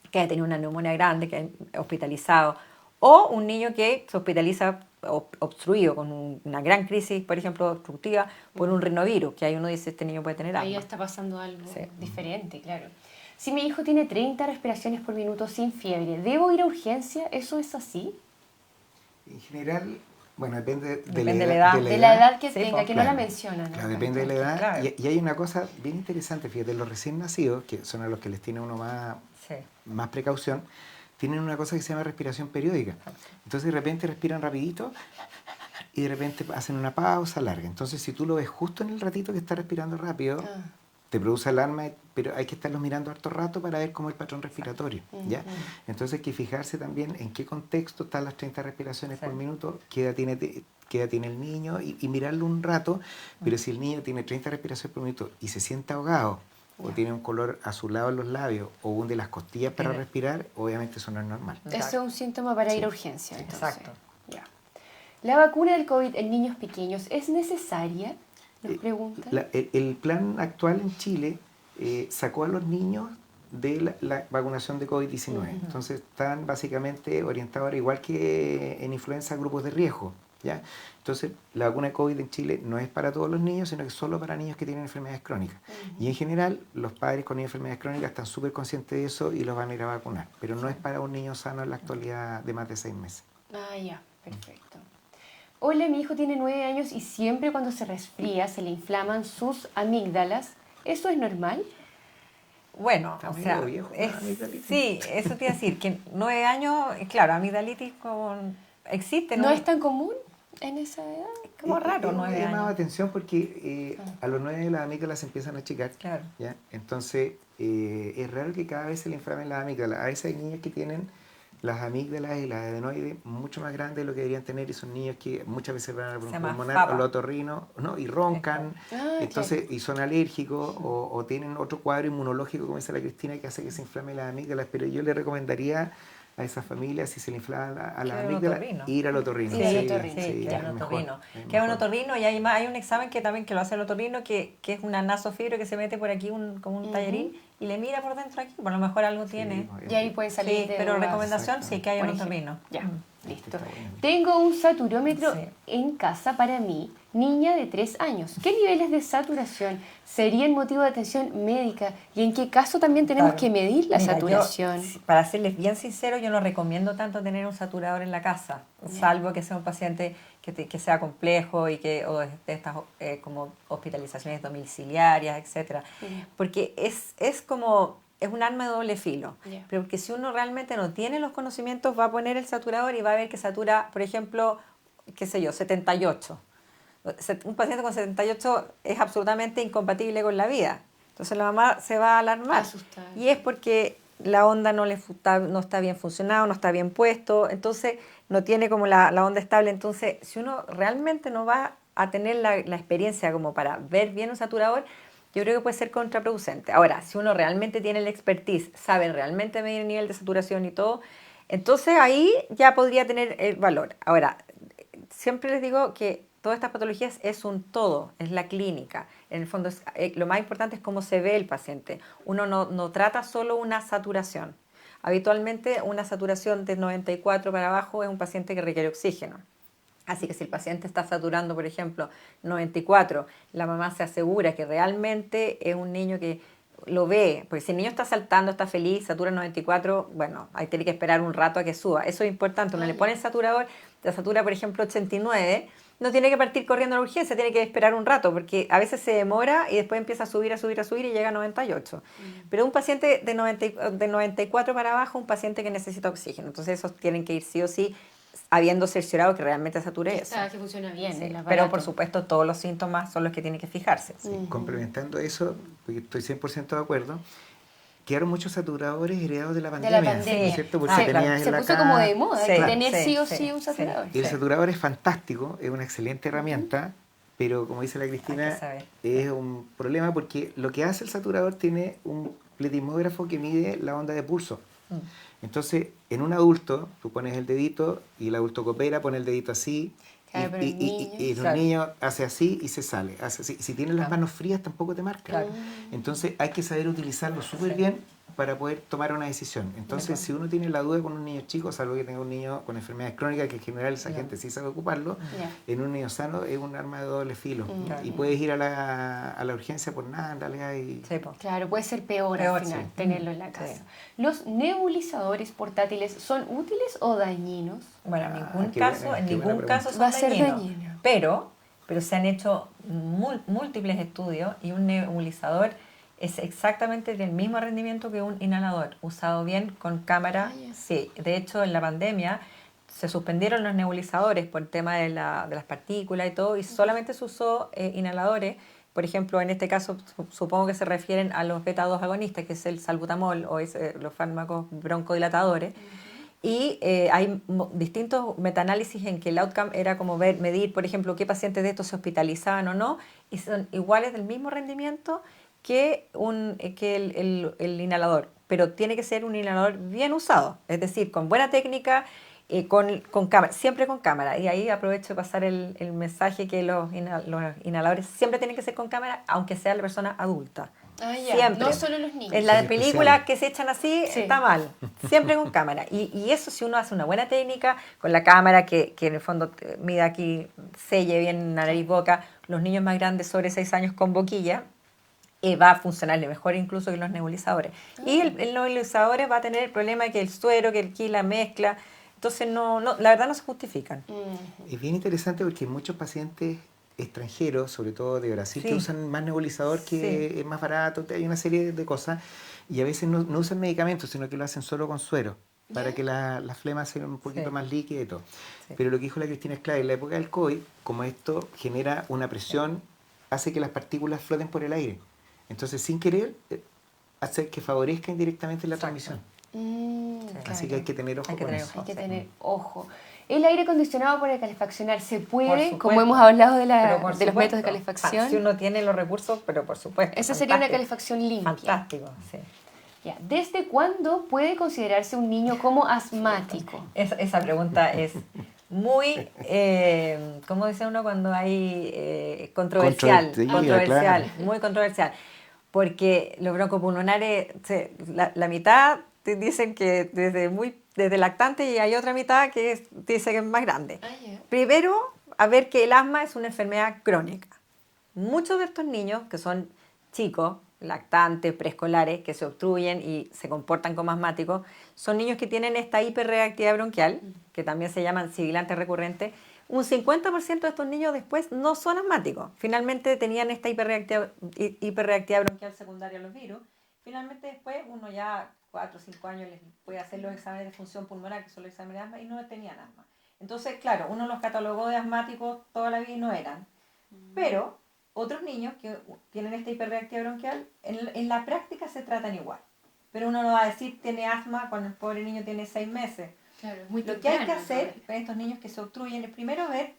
que haya tenido una neumonía grande, que haya hospitalizado, o un niño que se hospitaliza obstruido con una gran crisis, por ejemplo, obstructiva, por un rinovirus, que ahí uno dice, este niño puede tener Ahí ya asma. está pasando algo Sí. diferente, claro. Si mi hijo tiene 30 respiraciones por minuto sin fiebre, ¿debo ir a urgencia? ¿Eso es así? En general, bueno, depende Depende de la edad. De la edad que Sí, tenga, pues, que no la claro. mencionan. Claro, acá, depende de la edad. Claro. Y hay una cosa bien interesante, fíjate, los recién nacidos, que son a los que les tiene uno Sí. más precaución, tienen una cosa que se llama respiración periódica. Entonces de repente respiran rapidito y de repente hacen una pausa larga. Entonces si tú lo ves justo en el ratito que está respirando rápido, Ah. te produce alarma, pero hay que estarlos mirando harto rato para ver cómo es el patrón respiratorio, ¿ya? Ujú. Entonces hay que fijarse también en qué contexto están las 30 respiraciones Sí. por minuto, qué edad tiene el niño y mirarlo un rato, pero si el niño tiene 30 respiraciones por minuto y se siente ahogado o tiene un color azulado en los labios o hunde las costillas para Tiene- respirar, obviamente eso no es normal. Eso es un síntoma para Sí. ir a urgencia. Entonces. Exacto. Ya. ¿La vacuna del COVID en niños pequeños es necesaria? Nos preguntan. El plan actual en Chile sacó a los niños de la vacunación de COVID-19. Entonces están básicamente orientados ahora, igual que en influenza, a grupos de riesgo, ¿ya? Entonces la vacuna de COVID en Chile no es para todos los niños, sino que solo para niños que tienen enfermedades crónicas. Y en general los padres con enfermedades crónicas están súper conscientes de eso y los van a ir a vacunar. Pero no es para un niño sano en la actualidad de más de 6 meses. Ah, ya, perfecto. Hola, mi hijo tiene 9 años y siempre cuando se resfría se le inflaman sus amígdalas. ¿Eso es normal? Bueno, Está o medio sea, viejo, ¿no? Amigdalitis. sí, eso te iba a decir, que 9 años, claro, amigdalitis existe, ¿No es tan común en esa edad? como raro, Me 9 ha llamado la años. atención porque a los 9 las amígdalas se empiezan a achicar. Claro. ¿Ya? Entonces, es raro que cada vez se le inflamen las amígdalas. A veces hay niños que tienen las amígdalas y las adenoides mucho más grandes de lo que deberían tener, y son niños que muchas veces van al Se llama pulmonar FAPA. o al otorrino, ¿no? Y roncan, entonces, y son alérgicos o tienen otro cuadro inmunológico, como dice la Cristina, que hace que se inflamen las amígdalas. Pero yo le recomendaría a esas familias, si se le inflaman a las amígdalas, ir al otorrino. Sí, que es es un mejor, otorrino. es Que es un mejor. otorrino, y hay un examen que también que lo hace el otorrino, que es una nasofibro que se mete por aquí como un tallarín y le mira por dentro aquí, por lo mejor algo tiene. Pues, Y ahí puede salir Sí, de pero dudas, recomendación sí que haya por un ejemplo. otorrino. Ya, Mm. listo. Está bueno. Tengo un saturómetro Sí. en casa para mí, niña de 3 años. ¿Qué niveles de saturación serían motivo de atención médica? ¿Y en qué caso también tenemos Claro. que medir la Mira, saturación? para serles bien sincero, yo no recomiendo tanto tener un saturador en la casa, salvo que sea un paciente que sea complejo y que o de estas como hospitalizaciones domiciliarias, etcétera, porque es como es un arma de doble filo. Ya. Pero porque si uno realmente no tiene los conocimientos, va a poner el saturador y va a ver que satura, por ejemplo, qué sé yo, 78. Un paciente con 78 es absolutamente incompatible con la vida. Entonces la mamá se va a alarmar. Asustar. Y es porque la onda no está bien funcionado, no está bien puesto, entonces no tiene como la onda estable. Entonces, si uno realmente no va a tener la experiencia como para ver bien un saturador, yo creo que puede ser contraproducente. Ahora, si uno realmente tiene el expertise, sabe realmente medir el nivel de saturación y todo, entonces ahí ya podría tener el valor. Ahora, siempre les digo que todas estas patologías es un todo, es la clínica. En el fondo, lo más importante es cómo se ve el paciente. Uno no trata solo una saturación. Habitualmente, una saturación de 94 para abajo es un paciente que requiere oxígeno. Así que si el paciente está saturando, por ejemplo, 94, la mamá se asegura que realmente es un niño que lo ve, porque si el niño está saltando, está feliz, satura 94, bueno, ahí tiene que esperar un rato a que suba. Eso es importante. Uno le pone el saturador, la satura, por ejemplo, 89, no tiene que partir corriendo a la urgencia, tiene que esperar un rato, porque a veces se demora y después empieza a subir y llega a 98. Pero un paciente de 94 para abajo, un paciente que necesita oxígeno. Entonces esos tienen que ir sí o sí, habiendo cerciorado que realmente sature eso. Que funciona bien. Sí, el pero aparato. por supuesto todos los síntomas son los que tienen que fijarse. Sí, complementando eso, porque estoy 100% de acuerdo, quedaron muchos saturadores heredados de la pandemia, pandemia. ¿cierto? Porque Sí, tenías claro. en Se la puso como de casa. moda, Sí, hay que Claro. tener sí o sí, sí un sí, saturador. Y el Sí. saturador es fantástico, es una excelente herramienta, pero como dice la Hay Cristina, que saber. es un problema porque lo que hace el saturador tiene un pletismógrafo que mide la onda de pulso. Entonces, en un adulto, tú pones el dedito y el adulto coopera, pone el dedito así, Claro, pero el niño. y el Claro. niño hace así y se sale. Hace así. Si tienes las Claro. manos frías, tampoco te marca. Claro. Entonces, hay que saber utilizarlo súper bien para poder tomar una decisión. Entonces, si uno tiene la duda con un niño chico, salvo que tenga un niño con enfermedades crónicas, que en general esa gente sí sabe ocuparlo, Ya. en un niño sano es un arma de doble filo. Claro. Y puedes ir a la urgencia por nada, en realidad. Sí, po. Claro, puede ser peor al Peor, final sí. tenerlo en la casa. Sí. ¿Los nebulizadores portátiles son útiles o dañinos? Bueno, en qué caso, buena- en qué buena ningún pregunta. caso son Va a ser dañinos. dañino. Pero se han hecho múltiples estudios y un nebulizador es exactamente del mismo rendimiento que un inhalador, usado bien con cámara. Ah, ya. Sí, de hecho en la pandemia se suspendieron los nebulizadores por el tema de las partículas y todo, y solamente se usó inhaladores. Por ejemplo, en este caso supongo que se refieren a los beta-2 agonistas, que es el salbutamol o los fármacos broncodilatadores. Y hay distintos metaanálisis en que el outcome era como medir, por ejemplo, qué pacientes de estos se hospitalizaban o no, y son iguales del mismo rendimiento que el inhalador, pero tiene que ser un inhalador bien usado, es decir, con buena técnica, con cámara, siempre con cámara. Y ahí aprovecho de pasar el mensaje que los inhaladores siempre tienen que ser con cámara, aunque sea la persona adulta. Ah, ya. Siempre. No solo los niños. En la Son película especiales. que se echan así, Sí. está mal. Siempre con cámara. Y eso, si uno hace una buena técnica, con la cámara que en el fondo mide aquí, selle bien nariz, boca, los niños más grandes, sobre 6 años, con boquilla, va a funcionarle mejor incluso que los nebulizadores. Y el nebulizador va a tener el problema que el suero, que aquí la mezcla. Entonces, la verdad no se justifican. Es bien interesante porque hay muchos pacientes extranjeros, sobre todo de Brasil, Sí. que usan más nebulizador, que Sí. es más barato, hay una serie de cosas, y a veces no usan medicamentos, sino que lo hacen solo con suero, para que la flema sea un poquito Sí. más líquida y todo. Sí. Pero lo que dijo la Cristina es clave, en la época del COVID, como esto genera una presión, hace que las partículas floten por el aire. Entonces, sin querer, hace que favorezca indirectamente la Exacto. transmisión. Así que hay que tener ojo Hay que con tener eso. Hay que Sí. tener ojo. ¿El aire acondicionado para calefaccionar se puede? Por Como supuesto. hemos hablado Pero por de los métodos de supuesto. calefacción. Si uno tiene los recursos, pero por supuesto. Esa sería una fantástico. calefacción limpia. Fantástico, sí. Ya. ¿Desde cuándo puede considerarse un niño como asmático? Esa pregunta es muy, ¿cómo dice uno cuando hay controversial? Controvertida, claro. Muy controversial. Porque los broncopulmonares, la mitad te dicen que desde lactante y hay otra mitad que dice que es más grande. Primero, a ver que el asma es una enfermedad crónica. Muchos de estos niños que son chicos, lactantes, preescolares, que se obstruyen y se comportan como asmáticos, son niños que tienen esta hiperreactividad bronquial, que también se llaman sibilantes recurrentes. Un 50% de estos niños después no son asmáticos. Finalmente tenían esta hiperreactividad bronquial secundaria a los virus. Finalmente después uno ya 4 o 5 años les puede hacer los exámenes de función pulmonar, que son los exámenes de asma, y no tenían asma. Entonces, claro, uno los catalogó de asmáticos toda la vida y no eran. Pero otros niños que tienen esta hiperreactividad bronquial, en la práctica se tratan igual. Pero uno no va a decir tiene asma cuando el pobre niño tiene 6 meses. Claro, muy Lo que hay que hacer con estos niños que se obstruyen es primero ver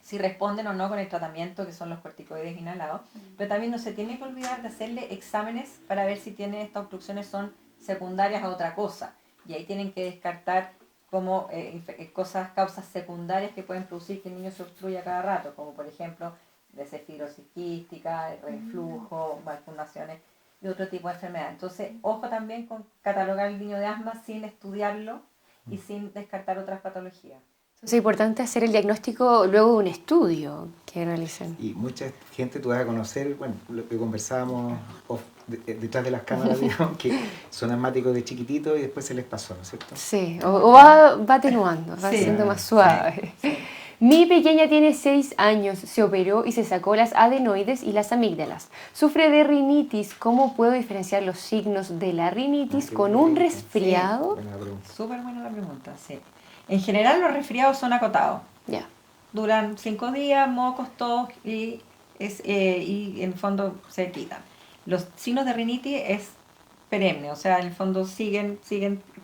si responden o no con el tratamiento, que son los corticoides inhalados, pero también no se tiene que olvidar de hacerle exámenes para ver si tiene estas obstrucciones son secundarias a otra cosa. Y ahí tienen que descartar como causas secundarias que pueden producir que el niño se obstruya cada rato, como por ejemplo fibrosis quística, reflujo, malformaciones y otro tipo de enfermedad. Entonces, ojo también con catalogar al niño de asma sin estudiarlo y sin descartar otras patologías. Es importante hacer el diagnóstico luego de un estudio que realicen. Y mucha gente tú vas a conocer, bueno, lo que conversábamos detrás de las cámaras, digamos, que son asmáticos de chiquitito y después se les pasó, ¿no es cierto? Sí, o va atenuando, va siendo más suave. Sí. Mi pequeña tiene 6 años, se operó y se sacó las adenoides y las amígdalas. Sufre de rinitis. ¿Cómo puedo diferenciar los signos de la rinitis con un resfriado? Buena pregunta. Súper buena la pregunta, sí. En general los resfriados son acotados. Ya. Duran 5 días, mocos, tos y en el fondo se quitan. Los signos de rinitis es perenne, o sea, en el fondo siguen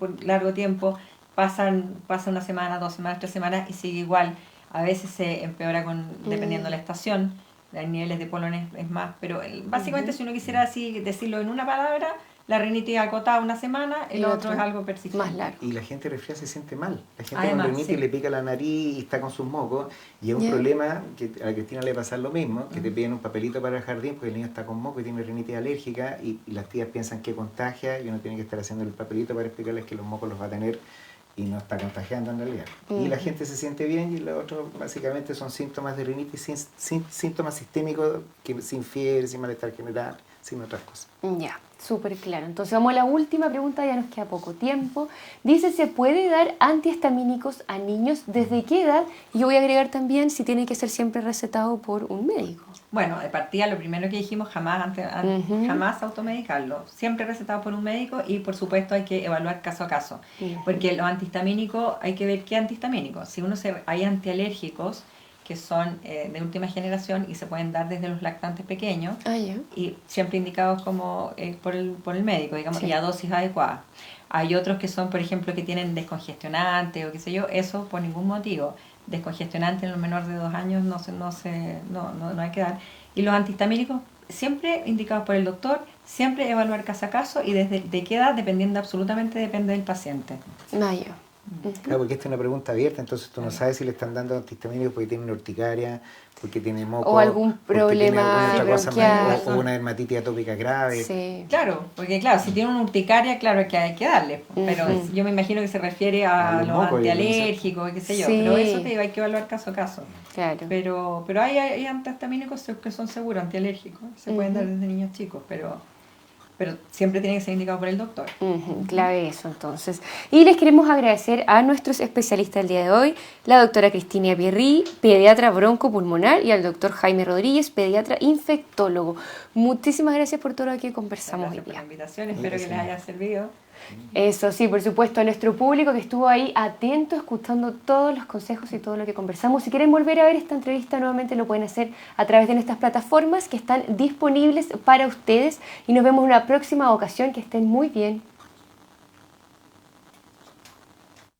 por largo tiempo, pasan una semana, 2 semanas, 3 semanas y sigue igual. A veces se empeora dependiendo de la estación, hay niveles de polen es más, pero básicamente si uno quisiera así decirlo en una palabra, la rinitis acotada una semana, el otro es algo persistente. Más largo. Y la gente resfriada se siente mal. La gente Además, con rinitis sí. le pica la nariz y está con sus mocos. Y es un problema que a la Cristina le pasa lo mismo, que te piden un papelito para el jardín porque el niño está con moco y tiene rinitis alérgica y las tías piensan que contagia y uno tiene que estar haciendo el papelito para explicarles que los mocos los va a tener y no está contagiando en realidad. Y la gente se siente bien y lo otro básicamente son síntomas de rinitis, síntomas sistémicos, sin fiebre, sin malestar general, sin otras cosas. Ya, súper claro. Entonces vamos a la última pregunta, ya nos queda poco tiempo. Dice, ¿se puede dar antihistamínicos a niños? ¿Desde qué edad? Y yo voy a agregar también si tiene que ser siempre recetado por un médico. Bueno, de partida lo primero que dijimos, jamás automedicarlo. Siempre recetado por un médico y por supuesto hay que evaluar caso a caso. Porque los antihistamínicos, hay que ver qué antihistamínicos. Si hay antialérgicos que son de última generación y se pueden dar desde los lactantes pequeños y siempre indicados como por el médico, digamos, y a dosis adecuadas. Hay otros que son, por ejemplo, que tienen descongestionantes o qué sé yo, eso por ningún motivo. Descongestionante en los menores de 2 años no hay que dar. Y los antihistamínicos siempre indicados por el doctor, siempre evaluar caso a caso y desde de qué edad absolutamente depende del paciente. Claro, porque esta es una pregunta abierta, entonces tú no sabes si le están dando antihistamínicos porque tiene una urticaria, porque tiene moco, o algún problema bronquial, o una dermatitis atópica grave. Sí. Claro, porque claro, si tiene una urticaria, claro que hay que darle, pero yo me imagino que se refiere a los antialérgicos, qué sé yo, pero eso hay que evaluar caso a caso. Claro. Pero hay antihistamínicos que son seguros, antialérgicos, se pueden dar desde niños chicos, pero siempre tiene que ser indicado por el doctor. Clave eso, entonces. Y les queremos agradecer a nuestros especialistas del día de hoy, la doctora Cristina Pierri, pediatra broncopulmonar, y al doctor Jaime Rodríguez, pediatra infectólogo. Muchísimas gracias por todo lo que conversamos hoy día. Gracias por la invitación, espero que les haya servido. Eso sí, por supuesto, a nuestro público que estuvo ahí atento, escuchando todos los consejos y todo lo que conversamos. Si quieren volver a ver esta entrevista nuevamente, lo pueden hacer a través de nuestras plataformas que están disponibles para ustedes. Y nos vemos en una próxima ocasión. Que estén muy bien.